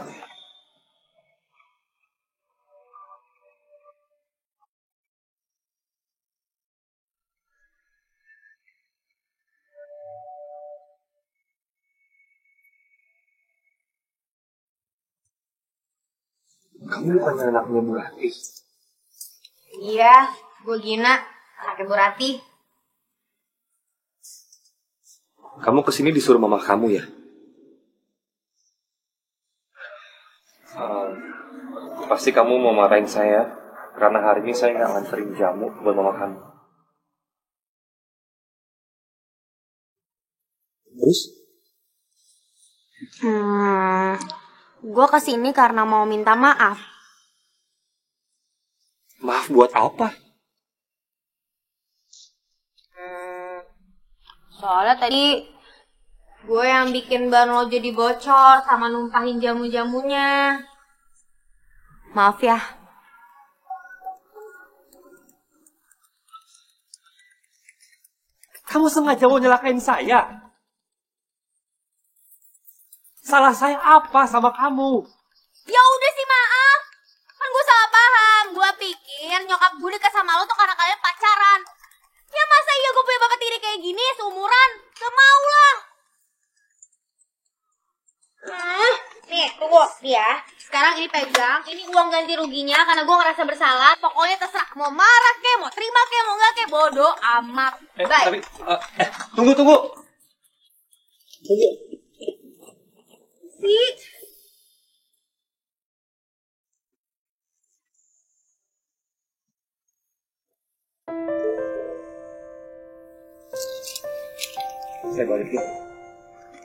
Kamu bukan anaknya Bu Ratih. Iya, gue Gina, anaknya Bu Ratih. Kamu kesini disuruh mama kamu ya? Pasti kamu mau marahin saya karena hari ini saya nggak nganterin jamu buat mama kamu. Terus? Gue kesini karena mau minta maaf. Maaf buat apa? Soalnya tadi gue yang bikin ban lo jadi bocor sama numpahin jamu-jamunya. Maaf ya. Kamu sengaja mau nyelakain saya? Salah saya apa sama kamu? Ya udah sih maaf. Kan gue salah paham. Gue pikir nyokap gue dekat sama lo tuh karena kalian pacaran. Ya masa iya gue punya bapak tiri kayak gini seumuran? Gak mau lah. Nih tunggu ya. Sekarang ini pegang. Ini uang ganti ruginya karena gue ngerasa bersalah. Pokoknya terserah. Mau marah kek, mau terima kek, mau nggak kek. Bodoh amat. Bye. Tapi, tunggu. Sih. Saya balik ya.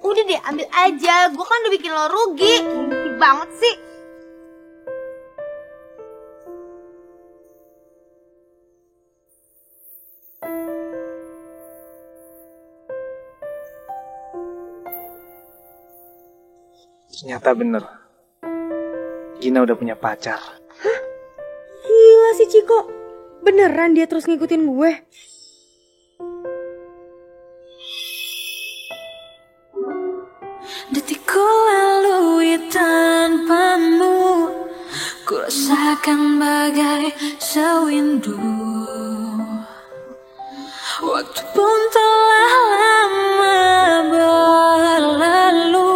Udah deh, ambil aja. Gue kan udah bikin lo rugi. Gengsi banget sih. Ternyata bener. Gina udah punya pacar. Gila sih Ciko. Beneran dia terus ngikutin gue. Detikku lalui tanpamu, ku rasakan bagai sewindu. Waktu pun telah lama berlalu,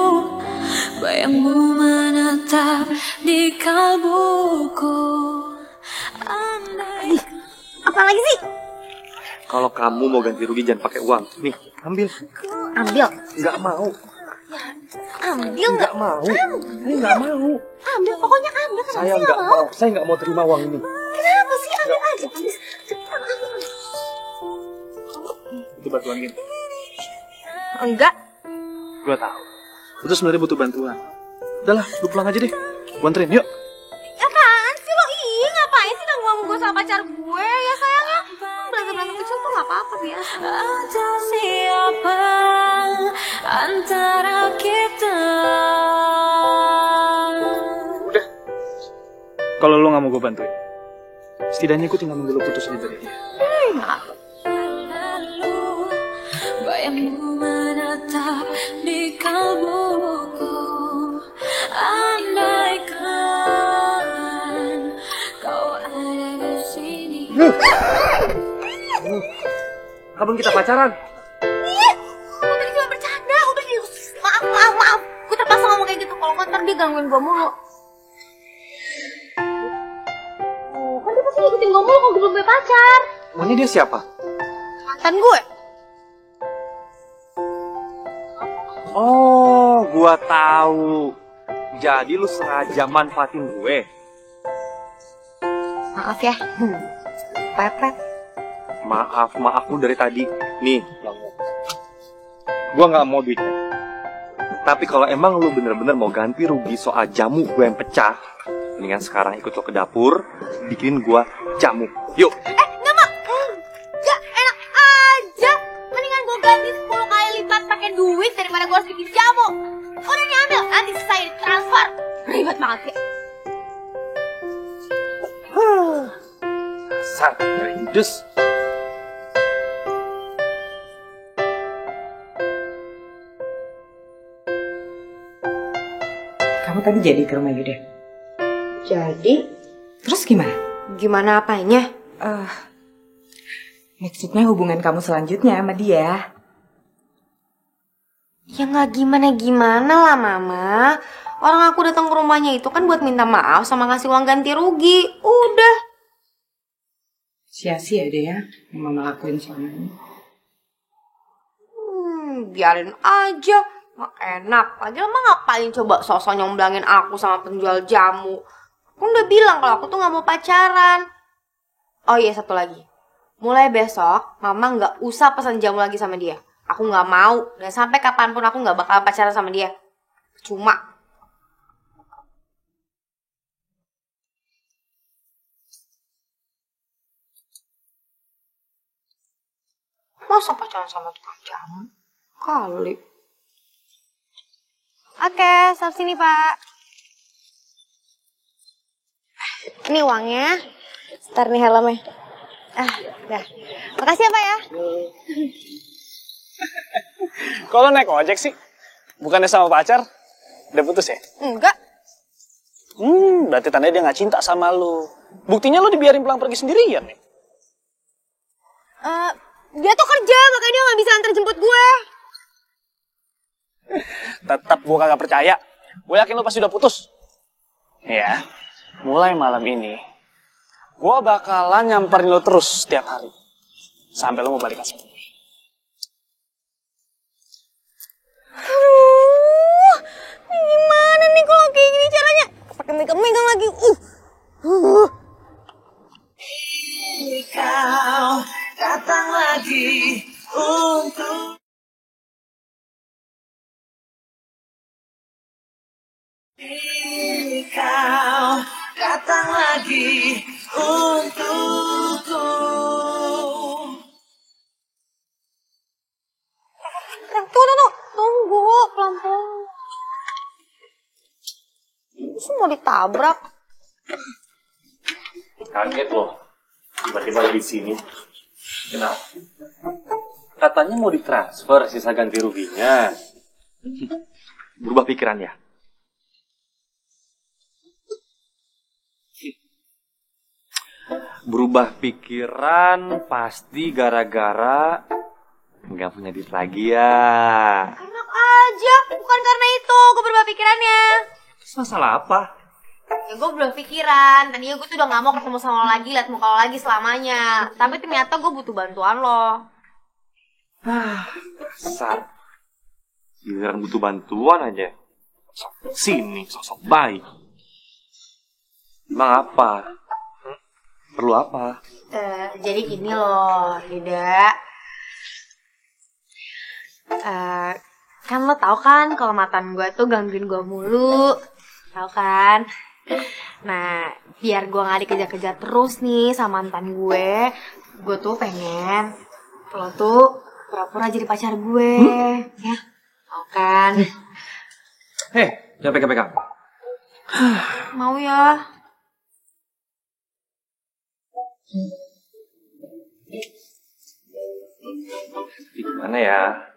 bayangmu menetap di kalbuku. Apa lagi sih? Kalau kamu mau ganti rugi jangan pakai uang. Nih, ambil. Ambil. Nggak mau. Ambil Nggak mau. Ini nggak mau. Ambil, pokoknya ambil. Kenapa Saya sih nggak mau. Saya nggak mau terima uang ini. Kenapa sih? Ambil aja. Ambil. Cepetan ambil. Itu bantuan Gina. Enggak. Gue tahu. Lu tuh sebenarnya butuh bantuan. Udahlah, lu pulang aja deh. Gue anterin, yuk. Apaan sih lo? Ih, ngapain sih ganggu gue sama pacar gue? Ya sayangnya, berantem-berantem kecil tuh gak apa-apa biasa. Ada siapa antara kita? Udah. Kalau lu gak mau gue bantuin, setidaknya gue tinggal nunggu lu putus aja dari dia. Lalu bayangmu menetap di kalbuku. Andaikan kau ada di sini. Kapan kita pacaran? Ih, gue tadi cuma bercanda. Udah deh, maaf. Gue terpaksa ngomong kayak gitu. Kalau ntar dia gangguin gue mulu. Kan dia pasti ngikutin gue mulu kalau gue belum punya pacar. Emangnya dia siapa? Mantan gue. Oh, gua tahu. Jadi lu sengaja manfaatin gue. Maaf ya. Pepet. Maaf lu dari tadi. Nih, gua nggak mau duitnya. Tapi kalau emang lu bener-bener mau ganti rugi soal jamu gue yang pecah, mendingan sekarang ikut lo ke dapur, bikinin gua jamu. Yuk. Nggak mau. Enggak, enak aja. Mendingan gue ganti 10 kali lipat pakai duit daripada gue harus bikin jamu. Udah diambil, nanti selesai transfer. Ribet banget ya. Dasar, Indes. kamu tadi jadi ke rumah Yuda? Jadi? Terus gimana? Gimana apanya? Maksudnya hubungan kamu selanjutnya sama dia. Ya nggak gimana-gimana lah Mama. Orang aku datang ke rumahnya itu kan buat minta maaf sama ngasih uang ganti rugi. Udah. Sia-sia deh ya yang Mama lakuin selama ini. Biarin aja. Nggak enak. Lagi Mama ngapain coba sosok nyomblangin aku sama penjual jamu. Aku udah bilang kalau aku tuh nggak mau pacaran. Oh iya, satu lagi. Mulai besok, Mama nggak usah pesan jamu lagi sama dia. Aku nggak mau. Dan sampai kapanpun aku nggak bakal pacaran sama dia. Cuma. Masa pacaran sama tukang jamu? Kali. Oke, stop sini, Pak. Ini uangnya. Ntar nih helmnya. Dah. Makasih ya, Pak ya. Kalau naik ojek sih? Bukannya sama pacar? Udah putus ya? Enggak. Berarti tandanya dia gak cinta sama lu. Buktinya lu dibiarin pulang pergi sendirian nih. Dia tuh kerja, makanya dia gak bisa antar jemput gue. Tetap gue kagak percaya. Gue yakin lu pasti udah putus. Ya, mulai malam ini, gue bakalan nyamperin lu terus setiap hari. Sampai lu mau balik sama gue. Aduh, ini gimana nih kalau kayak gini caranya? Pakai megang-megang lagi. Kau datang lagi untuk kau datang lagi untukku. Tunggu, pelan-pelan. Semua ditabrak. Kaget loh, tiba-tiba ada di sini. Kenapa? Katanya mau ditransfer sisa ganti ruginya. Berubah pikiran ya? Berubah pikiran pasti gara-gara nggak punya duit lagi ya. Enak aja, bukan karena itu gue berubah pikirannya. Terus masalah apa? Ya gue berubah pikiran, tadinya gue tuh udah gak mau ketemu sama lo lagi, liat muka lo lagi selamanya. Tapi ternyata gue butuh bantuan lo. Dasar. Giliran butuh bantuan aja. Sok sini, sok baik. Emang apa? Perlu apa? Jadi gini loh, Yuda. Kan lo tau kan kalau mantan gue tuh gangguin gue mulu. Tau kan? Nah, biar gue gak dikejar-kejar terus nih sama mantan gue tuh pengen lo tuh pura-pura jadi pacar gue. Ya, tau kan? Hei, jangan pegang-pegang. Mau ya? Gimana ya?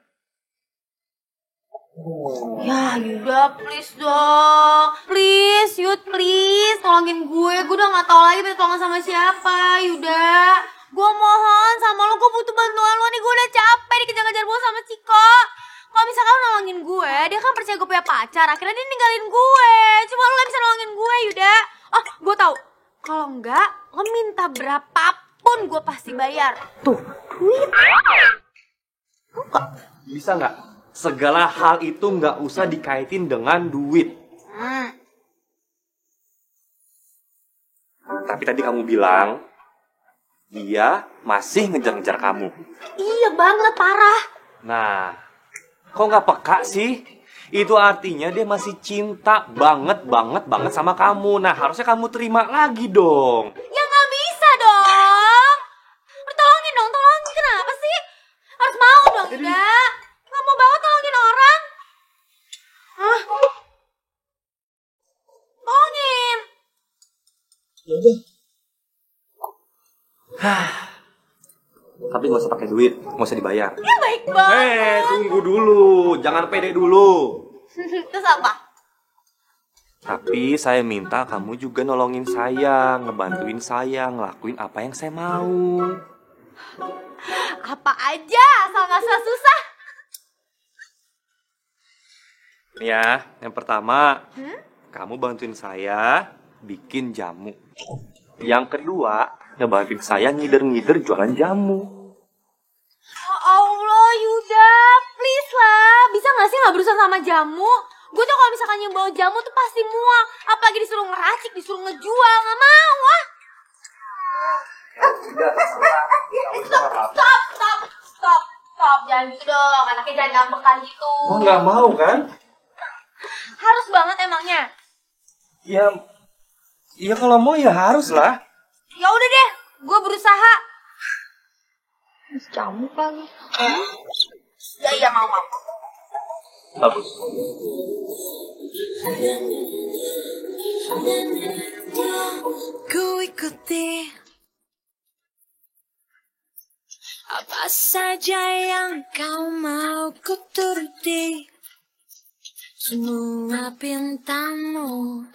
Ya Yuda, please dong. Please, Yud, please. Tolongin gue udah gak tau lagi minta tolong sama siapa, Yuda. Gue mohon sama lo, gue butuh bantuan lo nih. Gue udah capek dikejar-kejar gue sama Ciko. Kalau misalkan lo nolongin gue, dia kan percaya gue punya pacar. Akhirnya dia ninggalin gue. Cuma lo gak bisa nolongin gue, Yuda. Oh, gue tau. Kalau enggak, lo minta berapapun gue pasti bayar. Tuh, duit. Bisa nggak? Segala hal itu nggak usah dikaitin dengan duit. Tapi tadi kamu bilang dia masih ngejar-ngejar kamu. Iya banget, parah. Nah, kok nggak peka sih? Itu artinya dia masih cinta banget sama kamu. Nah, harusnya kamu terima lagi dong. Ya nggak bisa dong. Tolongin dong, tolongin. Kenapa sih? Harus mau dong, Yuda. Nggak mau banget tolongin orang. Tolongin. Tapi nggak usah pakai duit, nggak usah dibayar. Ya baik banget. Tunggu dulu, jangan pede dulu. Terus apa? Tapi saya minta kamu juga nolongin saya, ngebantuin saya, ngelakuin apa yang saya mau. Apa aja, asal nggak susah. Nih ya, yang pertama, kamu bantuin saya bikin jamu. Yang kedua, ngebantuin saya ngider-ngider jualan jamu. Ya Allah, Yuda, please lah. Bisa nggak sih nggak berusaha sama jamu? Gue tuh kalau misalkan yang bawa jamu tuh pasti muak. Apalagi disuruh ngeracik, disuruh ngejual. Nggak mau, ah. Stop. Jangan gitu dong. Anaknya jangan ngambekan gitu. Oh, nggak mau kan? Harus banget emangnya. Ya kalau mau ya harus lah. Ya udah deh, gue berusaha. Jamu lagi. Ya mau. Bagus. Ku ikuti apa saja yang kau mau, ku turuti semua pintamu.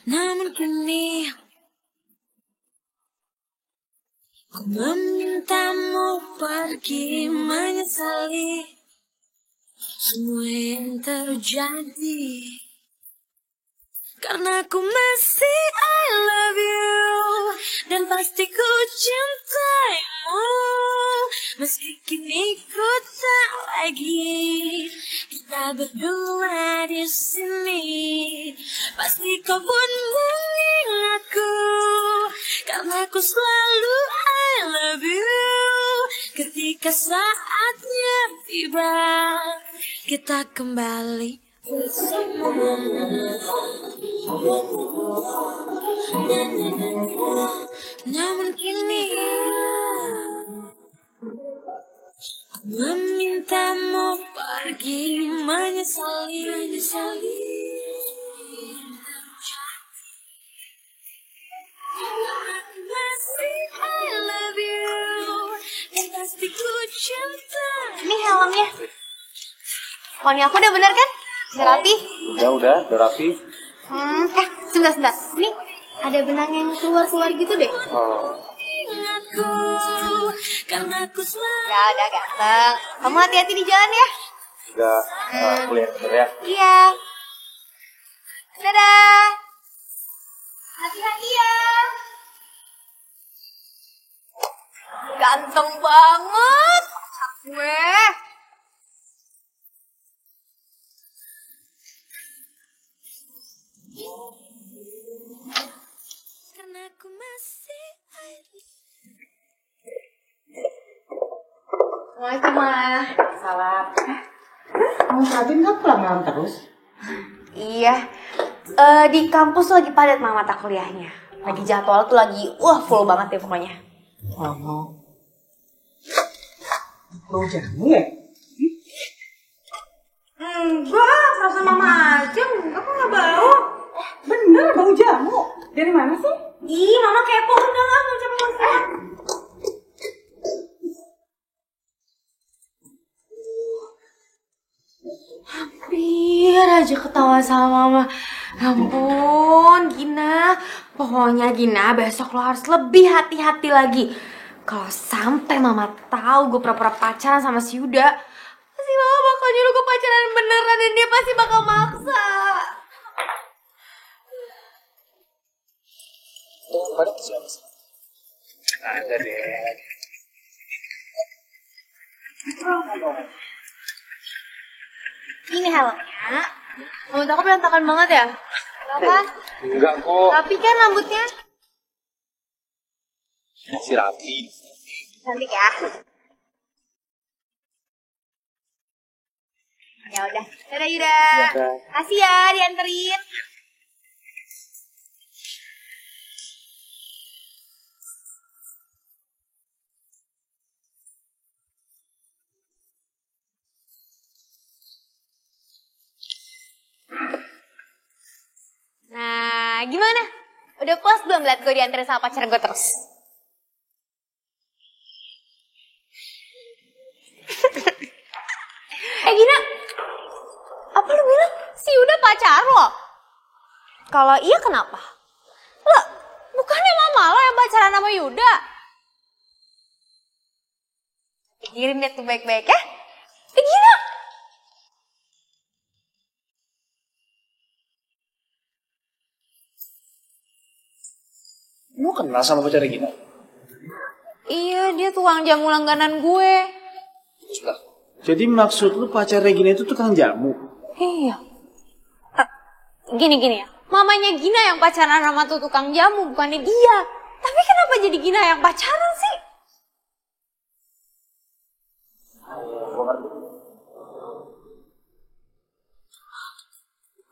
Namun kini ku memintamu pergi, menyesali semua yang terjadi. Karena ku masih I love you, dan pasti ku cintaimu. Meski kini ku tak lagi kita berdua di sini, pasti kau pun mengingatku. Karena ku selalu I love you. Ketika saatnya tiba, kita kembali bersama. Namun kini memintamu pergi, menyesali masih I love you, dan pasti ku cinta. Ini helmnya. Poni aku udah bener kan? Udah rapi? Udah rapi. Sebentar. Nih, ada benang yang keluar gitu deh. Ingatku, karena ku selalu. Ya udah ganteng. Kamu hati-hati di jalan ya. Udah, kuliah bener ya. Iya. Dadah. Hati-hati ya. Ganteng banget. Gue. Karena ku masih Assalamualaikum, Ma. Salam. Kamu Sabin kan pulang malam terus? Iya. Di kampus lagi padat mata kuliahnya. Lagi jadwal tuh lagi full banget deh pokoknya. Oh. Bau jamu ya? Enggak, rasa mama aja. Aku nggak bau. Bener, bau jamu. Dari mana sih? Ih, mama kepo. Udah nggak mau coba masak. Hampir aja ketawa sama mama. Ampun, Gina. Pokoknya Gina, besok lo harus lebih hati-hati lagi. Kalau sampai mama tahu gue pura-pura pacaran sama si Yuda, pasti mama bakal nyuruh gue pacaran beneran dan dia pasti bakal maksa. Ada deh. Ini helmnya. Rambut aku berantakan banget ya? Kenapa? Enggak kok. Tapi kan rambutnya Masih rapi. cantik ya. Ya udah. Dadah Yuda. Kasih ya dianterin. Nah, gimana? Udah puas belum liat gue dianterin sama pacar gue terus? Gina, apa lu bilang si Yuda pacar pacar lo? Kalau iya kenapa? Lo, bukannya mama lo yang pacaran sama Yuda? Pikirin deh tuh baik-baik ya. Pikirin. Lu kenal sama pacar Regina? Iya, dia tukang jamu langganan gue. Jadi maksud lu pacar Regina itu tukang jamu? Iya. Gini ya. Mamanya Gina yang pacaran sama tuh tukang jamu, bukannya dia. Tapi kenapa jadi Gina yang pacaran sih?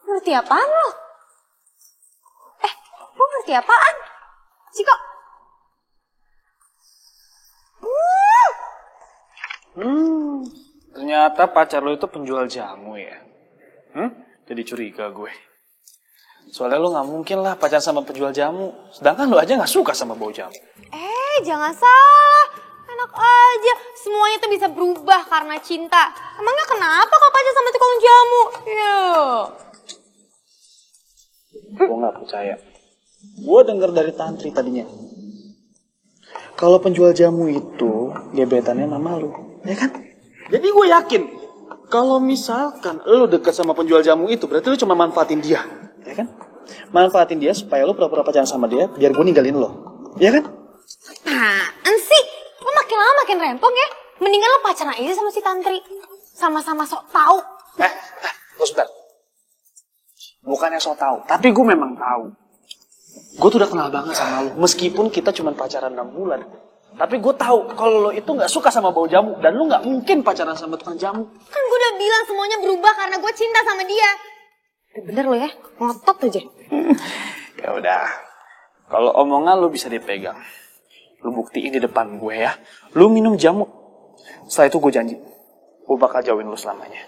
Ngerti apaan lo? Lo ngerti apaan? Ciko. Ternyata pacar lo itu penjual jamu ya? Jadi curiga gue. Soalnya lo gak mungkin lah pacaran sama penjual jamu. Sedangkan lo aja gak suka sama bau jamu. Jangan salah. Enak aja. Semuanya tuh bisa berubah karena cinta. Emangnya kenapa kalau pacaran sama tukang jamu? Gue gak percaya. Gue denger dari Tantri tadinya. Kalau penjual jamu itu gebetannya mama lu, ya kan? Jadi gue yakin kalau misalkan lu deket sama penjual jamu itu berarti lu cuma manfaatin dia, ya kan? Manfaatin dia supaya lu pura-pura pacaran sama dia biar gue ninggalin lo, ya kan? Apaan sih? Lo makin lama makin rempong ya. Mendingan lo pacaran aja sama si Tantri. Sama-sama sok tahu. Lo sebentar. Bukannya sok tahu, tapi gue memang tahu. Gue tuh udah kenal banget sama lo, meskipun kita cuma pacaran 6 bulan. Tapi gue tahu kalau lo itu gak suka sama bau jamu, dan lo gak mungkin pacaran sama tukang jamu. Kan gue udah bilang semuanya berubah karena gue cinta sama dia. Bener lo ya, ngotot aja. Ya udah, kalau omongan lo bisa dipegang, lo buktiin di depan gue ya. Lo minum jamu, setelah itu gue janji, gue bakal jauhin lo selamanya.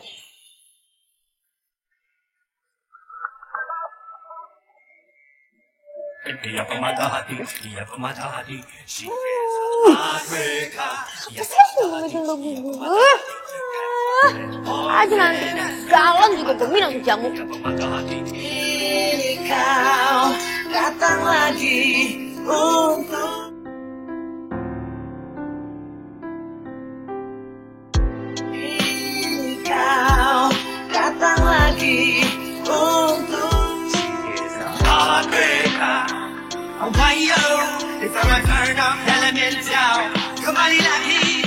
Dia pemata hati, dia pemata hati. She is a heartbreaker. Dia aja nanti galon juga gue minum jamu. pemata hati. Ini kau datang lagi untuk Ini kau datang lagi untuk Heartbreaker. Oh, why yo? If I'm a turn up element down, kembali lagi.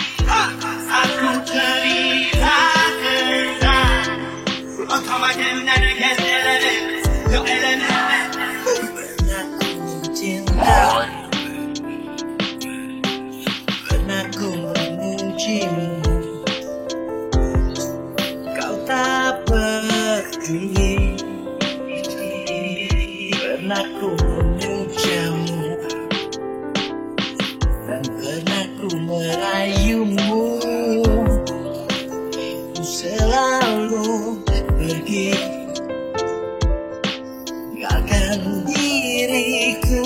Aku terlihat terang. Engkau makin menandakan element, no element. cinta. Pernah ku memujimu, kau tak peduli. Pernah ku memujamu dan pernah ku merayumu. Ku selalu pergi, tinggalkan diriku.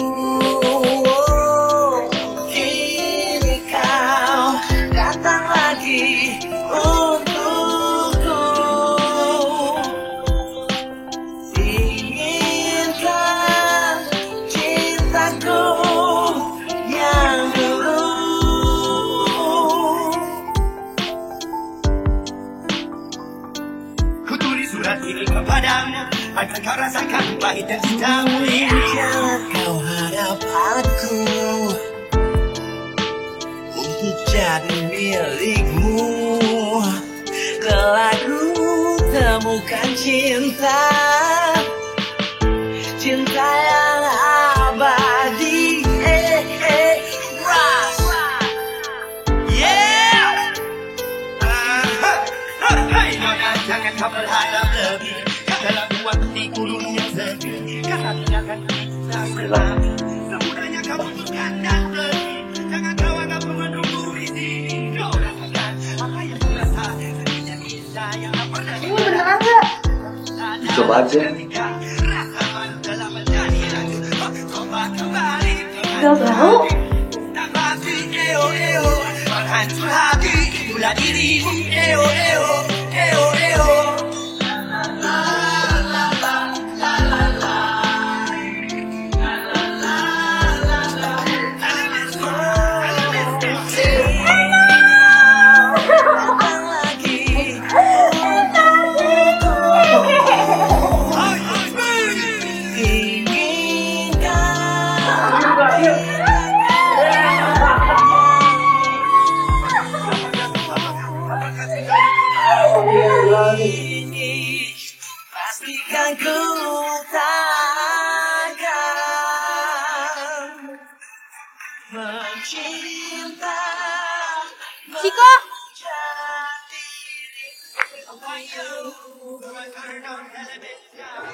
Kini kau datang lagi untukku. Inginkan cintaku yang dulu. Ku tulis surat ini kepadamu agar kau rasakan pahit dan cintamu. Jangan kau harap aku untuk jadi milikmu. Kelak ku temukan cinta, cinta yang abadi. Ras. Yeah! Hai nona, jangan kau berharap lebih dalam buat hatiku dunia sendiri. Karena tinggalkan kita selama semudahnya kau butuhkan dan pergi. Jangan kau anggap menunggu di sini. Kau rasakan apa yang ku rasa. Sedihnya kita yang tak pernah. Ini beneran gak? Coba aja. Rasa malu dalam menjadi lagu. Coba kembali. Gak tahu. Tak pasti eo eo. Menghancur hati. Itulah dirimu eo eo. Eo eo.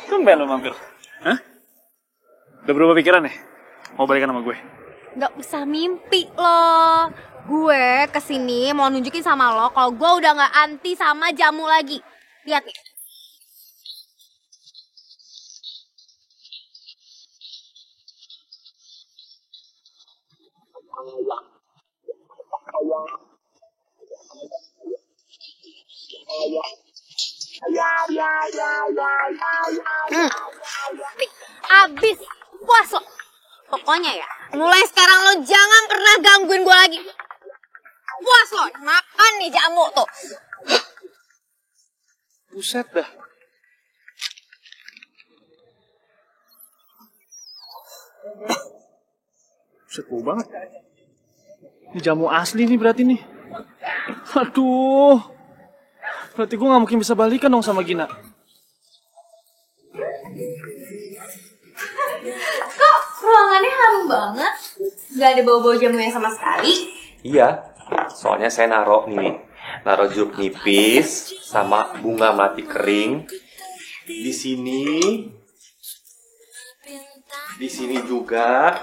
Tumben lo mampir. Hah? Udah berubah pikiran ya? Mau balikan sama gue? Gak usah mimpi lo. Gue kesini mau nunjukin sama lo kalau gue udah gak anti sama jamu lagi. Lihat nih. Abis puas lo. Pokoknya ya, mulai sekarang lo jangan pernah gangguin gue lagi. Puas lo, makan nih jamu tuh. Buset dah. Buset, bau banget. Ini jamu asli nih berarti nih. Aduh. Berarti gue gak mungkin bisa balikan dong sama Gina. Kok ruangannya harum banget? Gak ada bau-bau jamunya sama sekali? Iya, soalnya saya naruh jeruk nipis sama bunga melati kering di sini juga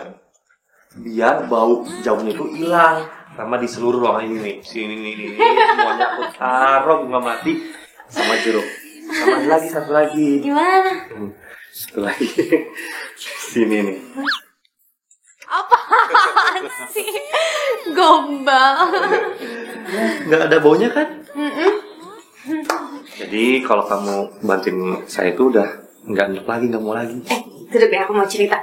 biar bau jamunya itu hilang, sama di seluruh ruangan ini nih. Sini nih, semuanya aku taruh bunga melati sama jeruk. Sama satu lagi. Gimana? Satu lagi. Sini nih. Apaan sih? Gombal. Nggak ada baunya kan? Jadi kalau kamu bantuin saya itu udah nggak mau lagi. Duduk ya, aku mau cerita.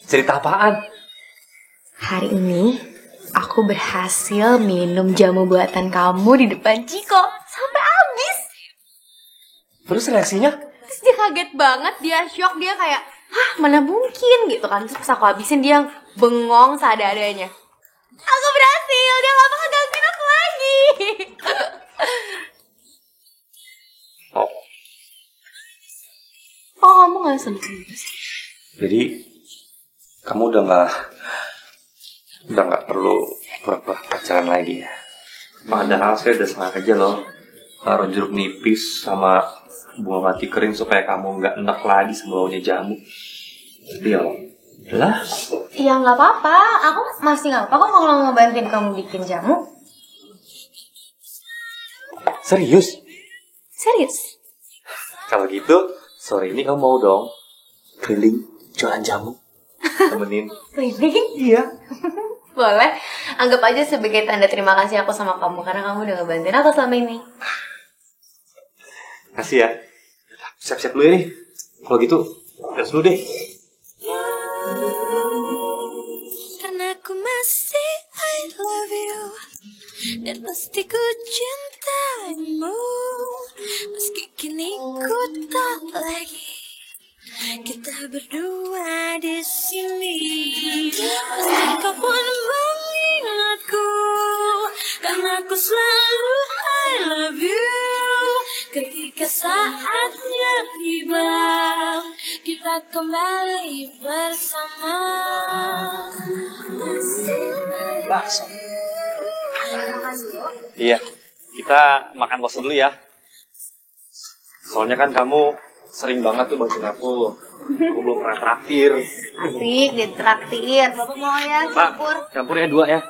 Cerita apaan? Hari ini aku berhasil minum jamu buatan kamu di depan Ciko sampai habis. Terus reaksinya? Terus dia kaget banget, dia shock, dia kayak, hah mana mungkin gitu kan. Terus pas aku habisin dia bengong seadanya. Aku berhasil, dia gak bakal gangguin aku lagi. Oh kamu gak sedih? Jadi kamu udah nggak perlu pura-pura pacaran lagi ya. Padahal saya udah sengaja loh taruh jeruk nipis sama bunga mati kering supaya kamu nggak enak lagi sama baunya jamu. Jadi ya lah. Ya nggak apa-apa, aku masih nggak apa-apa kok kalau mau bantuin kamu bikin jamu. Serius? Serius? Kalau gitu sore ini kamu mau dong keliling jualan jamu, temenin. Keliling? Iya. Boleh, anggap aja sebagai tanda terima kasih aku sama kamu karena kamu udah ngebantuin aku selama ini. Kasih ya. Siap-siap dulu ya nih. Kalau gitu, tes dulu deh. Karena aku masih I love you dan pasti ku cintaimu meski kini ku tak lagi kita berdua di sini. Pasti kau pun mengingatku karena aku selalu I love you. Ketika saatnya tiba kita kembali bersama. Bakso. Iya, kita makan bakso dulu ya. Soalnya kan kamu sering banget tuh bantuin aku. Aku belum pernah traktir. Asik, ditraktir. Bapak mau ya, campur. Campur ya 2 ya.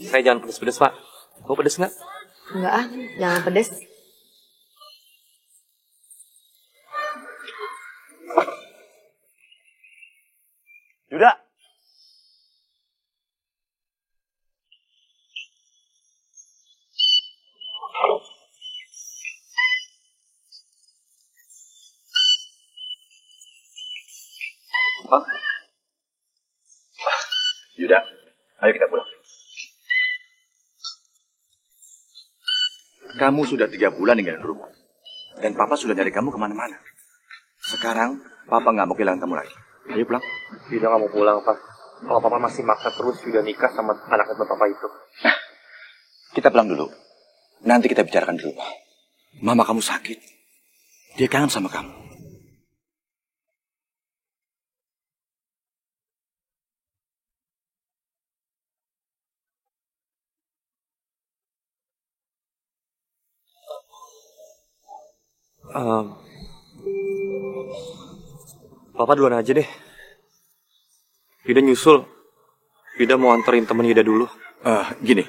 Saya jangan pedes-pedes, Pak. Kamu pedes nggak? Enggak ah, jangan pedes. Yuda. Yuda, ayo kita pulang. Kamu sudah 3 bulan tinggal di rumah. Dan Papa sudah nyari kamu kemana-mana. Sekarang, Papa nggak mau kehilangan kamu lagi. Ayo pulang. Yuda nggak mau pulang, Pak. Kalau Papa masih maksa terus Yuda nikah sama anak Papa itu. Kita pulang dulu. Nanti kita bicarakan di rumah. Mama kamu sakit. Dia kangen sama kamu. Papa duluan aja deh. Yuda nyusul. Yuda mau anterin temen Yuda dulu. Gini,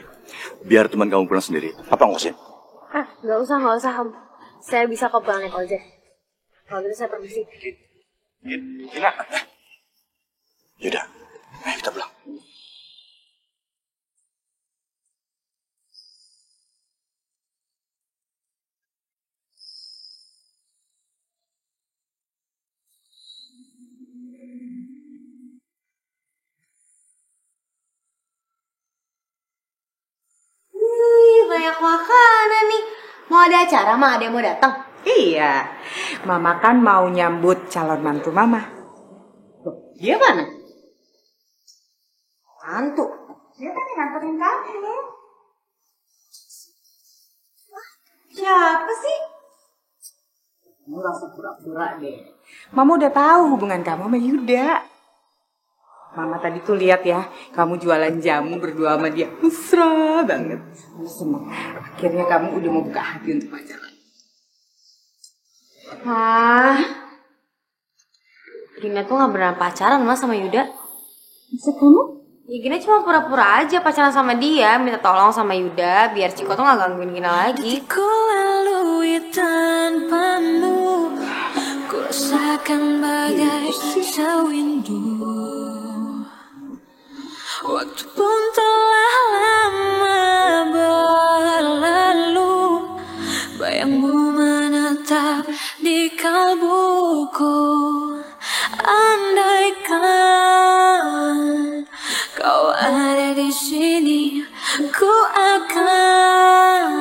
biar teman kamu pulang sendiri. Papa ngosin. Nggak usah Om. Saya bisa kok pulang naik ojek. Kalau gitu saya permisi. Gina. Yaudah, ayo kita pulang. Banyak makanan nih. Mau ada acara, ada yang mau datang? Iya, Mama kan mau nyambut calon mantu Mama. Dia mana? Mantu. Dia kan yang nganterin kamu. Siapa sih? Kamu langsung pura-pura deh. Mama udah tahu hubungan kamu sama Yuda. Mama tadi tuh lihat ya, kamu jualan jamu berdua sama dia. Mesra banget. Seneng. Akhirnya kamu udah mau buka hati untuk pacaran. Gina tuh gak beneran pacaran Mas sama Yuda. Maksud kamu? Ya Gina cuma pura-pura aja pacaran sama dia, minta tolong sama Yuda biar Ciko tuh gak gangguin Gina lagi. Ku lalui tanpamu, ku rasakan bagai sewindu. Waktu pun telah lama berlalu, bayangmu menetap di kalbuku. Andaikan kau ada di sini, ku akan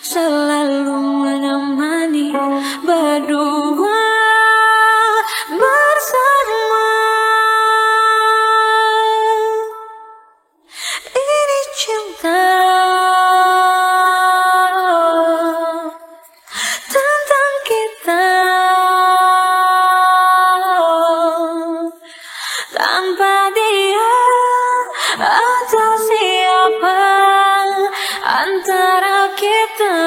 selalu menemani berdua bersama. Ini cinta tentang kita, tanpa dia atau siapa antara kita.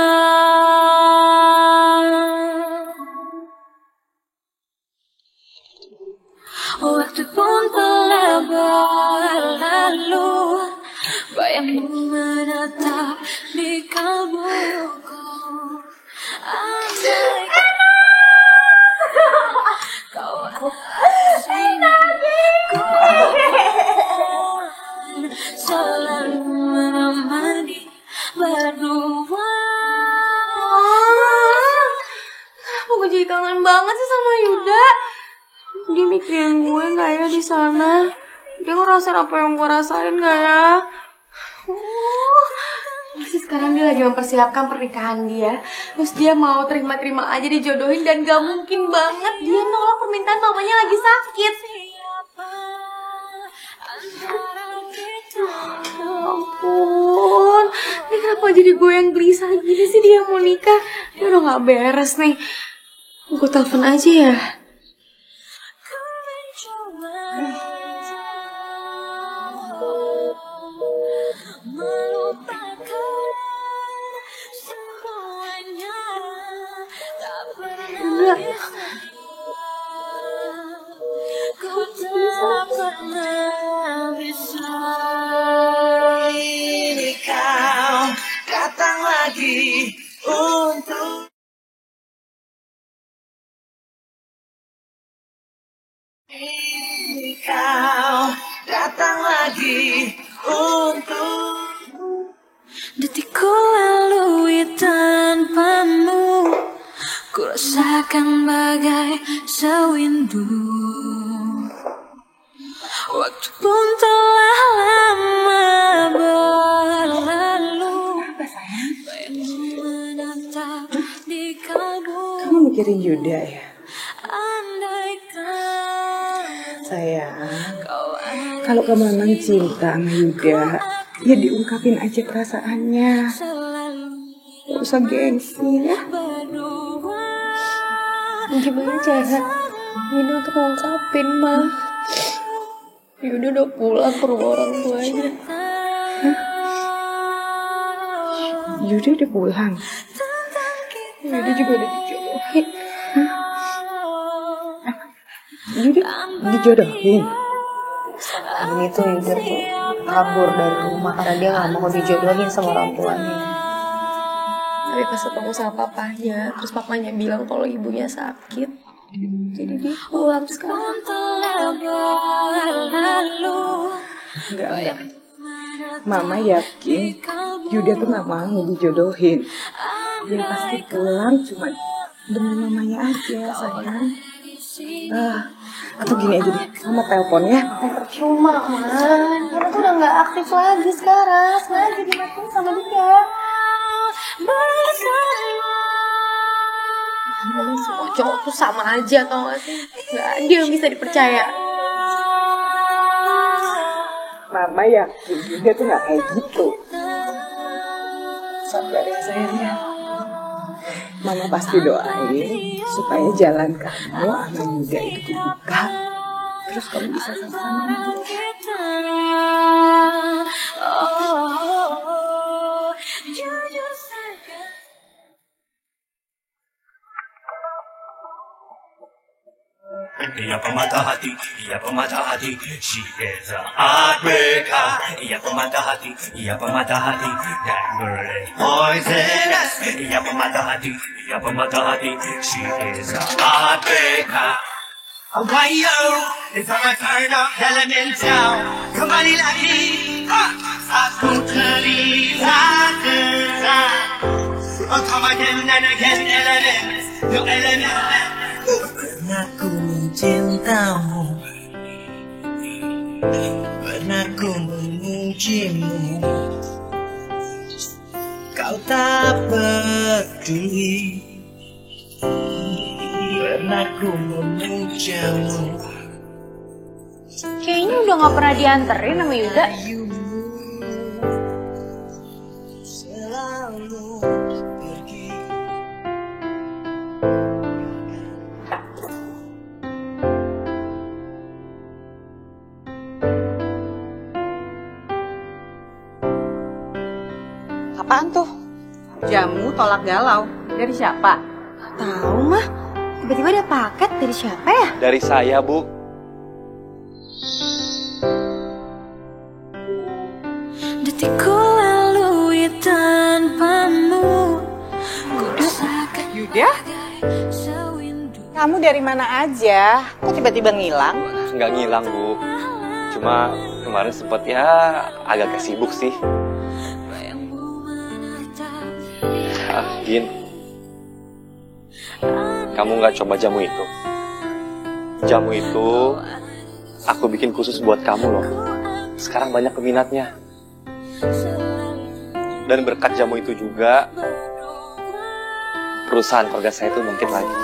Waktu pun telah berlalu, bayangmu menetap di kalbuku. Andaikan kau selalu menemani berdua. Kenapa gue jadi kangen banget sih sama Yuda? Dia mikirin gue gak ya di sana? Dia ngerasain apa yang gue rasain gak ya? Masih sekarang dia lagi mempersiapkan pernikahan dia. Terus dia mau terima-terima aja dijodohin dan gak mungkin banget dia nolak permintaan mamanya lagi sakit. Ya ampun, ini kenapa jadi gue yang gelisah gini sih dia mau nikah? Dia udah gak beres nih. Gue telepon aja ya. Enggak. Ini kau datang lagi untuk ini kau datang lagi untuk Detikku lalui tanpamu, ku rasakan bagai sewindu. Waktu pun telah lama berlalu, bayangmu menetap di kalbu. Kamu mikirin Yuda ya? Andaikan Sayang, kalau kamu memang cinta sama Yuda, ya diungkapin aja perasaannya. Gak usah gengsi ya. Gimana cara Yuda untuk ngungkapin, Ma? Yuda udah pulang ke rumah orang tuanya. Yuda udah pulang. Yuda juga udah dijodohin Jadi dijodohin. Ini tuh Yuda tuh kabur dari rumah karena dia gak mau dijodohin sama orang tuanya. Tapi pas ketemu sama papanya, terus papanya bilang kalau ibunya sakit, jadi dia pulang sekarang. Enggak. Mama yakin Yuda tuh gak mau dijodohin. Dia pasti pulang cuma demi mamanya aja, sayang. Atau gini aja deh, Mama telepon ya. Percuma, Man. Karena tuh udah gak aktif lagi sekarang. Sengaja dimatiin sama dia. Semua cowok tuh sama aja, tau gak sih? Gak ada yang bisa dipercaya. Mama yakin Yuda tuh gak kayak gitu. Sabar ya sayangnya. Mama pasti doain supaya jalan kamu sama Yuda itu kebuka. Terus kamu bisa sama-sama lagi. Ia pemata hati, ia pemata hati, she is a heartbreaker. Ia pemata hati, that girl is poisonous. Ia pemata hati, she is a heartbreaker. Why yo, it's a return of elemental. Kembali lagi, aku terlihat. Oh, come again and again, elements, no element. Pernah ku mencintamu, pernah ku memujimu, kau tak peduli. Pernah ku memujamu. Kayaknya udah gak pernah dianterin sama Yuda. Apaan tuh? Jamu tolak galau. Dari siapa? Tahu mah, tiba-tiba ada paket dari siapa ya? Dari saya, Bu. Detikku lalui tanpamu. Yuda? Kamu dari mana aja? Kok tiba-tiba ngilang? Nggak ngilang, Bu. Cuma kemarin sempet ya agak sibuk sih. Gin, kamu nggak coba jamu itu? Jamu itu aku bikin khusus buat kamu loh. Sekarang banyak peminatnya. Dan berkat jamu itu juga, perusahaan keluarga saya itu bangkit lagi.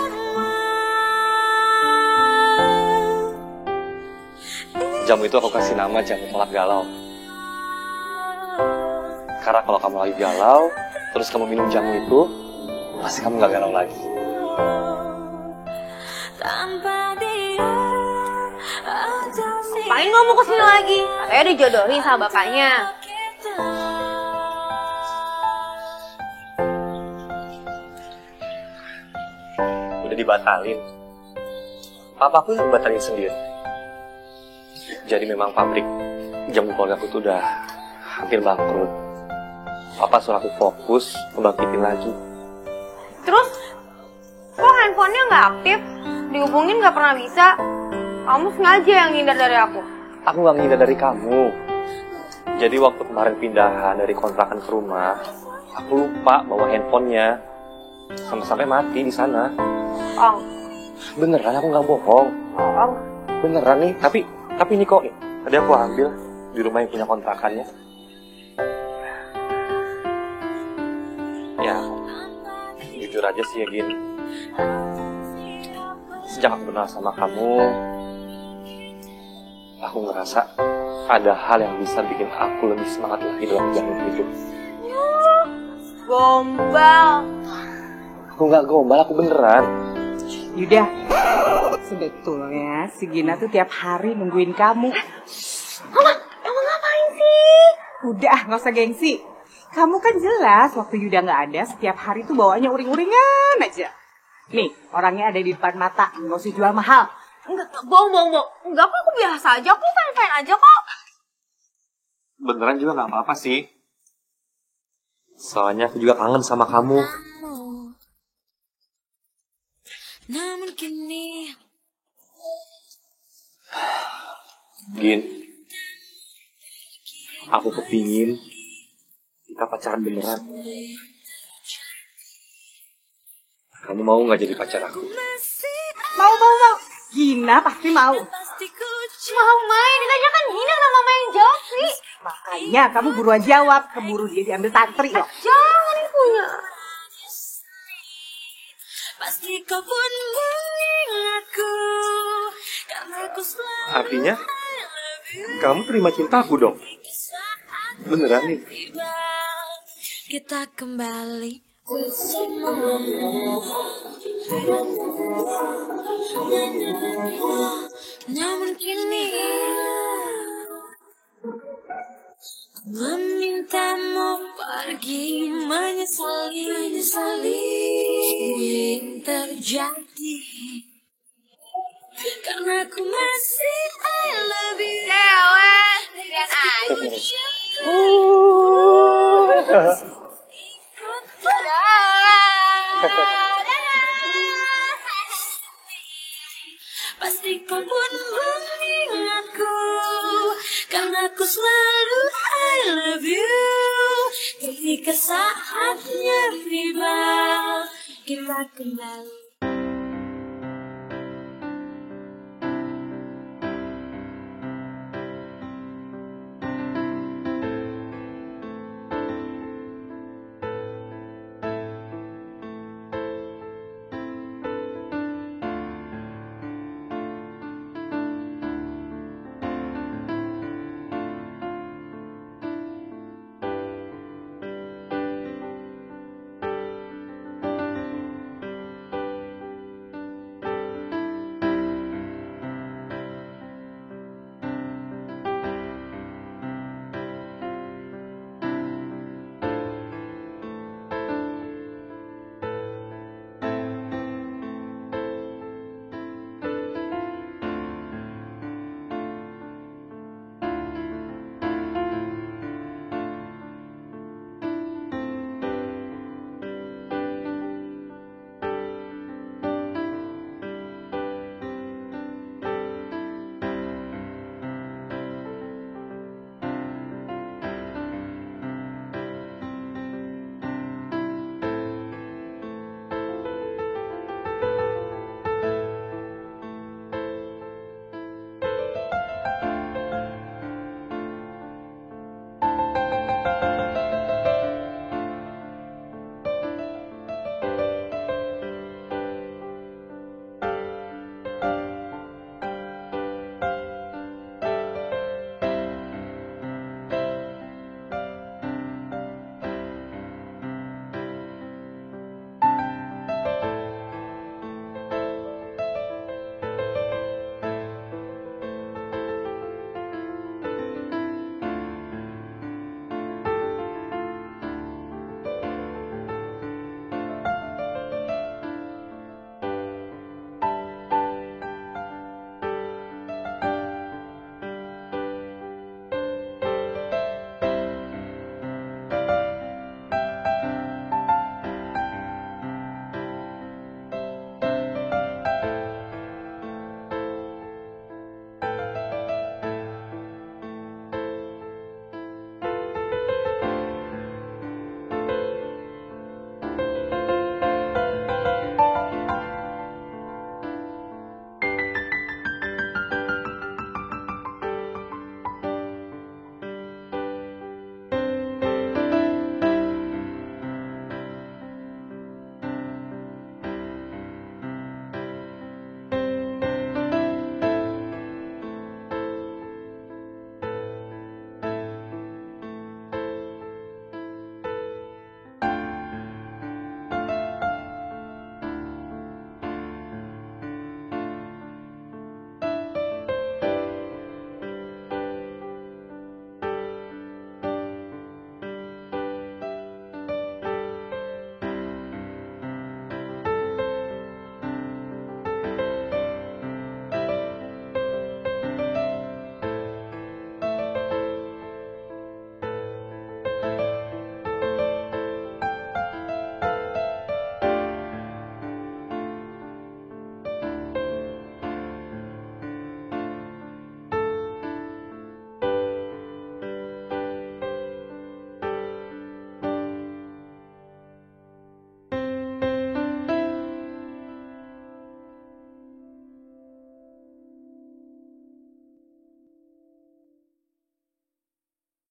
Jamu itu aku kasih nama jamu tolak galau. Karena kalau kamu lagi galau, terus kamu minum jamu itu, pasti kamu gak galau lagi. Ngapain kamu kesini lagi? Katanya dijodohin sama bapaknya. Udah dibatalin. Papaku yang batalin sendiri. Jadi memang pabrik jamu keluarga aku tuh udah hampir bangkrut. Papa suruh aku fokus membangkitin lagi. Terus, kok handphonenya nggak aktif? Dihubungin nggak pernah bisa. Kamu sengaja yang ngindar dari aku. Aku nggak ngindar dari kamu. Jadi waktu kemarin pindahan dari kontrakan ke rumah, aku lupa bawa handphonenya. Sampai mati di sana. Ong. Beneran, aku nggak bohong. Ong. Beneran nih, tapi ini kok tadi aku ambil di rumah yang punya kontrakannya. Ya, jujur aja sih ya Gin. Sejak aku kenal sama kamu, aku ngerasa ada hal yang bisa bikin aku lebih semangat lagi dalam jalan hidup. Gombal. Aku nggak gombal, aku beneran. Yuda, sebetulnya si Gina tuh tiap hari nungguin kamu. Mama ngapain sih? Udah, nggak usah gengsi. Kamu kan jelas waktu Yuda nggak ada, setiap hari tuh bawanya uring-uringan aja. Nih, orangnya ada di depan mata, nggak usah jual mahal. Enggak, bohong. Enggak kok, aku biasa aja, aku fine-fine aja kok. Beneran juga nggak apa-apa sih. Soalnya aku juga kangen sama kamu. Namun kini Gin, aku kepingin kita pacaran beneran. Kamu mau nggak jadi pacar aku? Mau. Gina pasti mau. Mau main, ditanya kan Gina sama Mama yang jawab sih. Makanya kamu buruan jawab, keburu dia diambil santri loh. Jangan punya. pasti kau pun mengingatku karena aku selalu Artinya, kamu terima cintaku dong? Beneran nih? kita kembali namun kini memintamu pergi menyesali yang terjadi karena aku masih I love you Lihat aja. pasti kau pun mengingatku karena aku selalu I love you ketika saatnya tiba kita kembali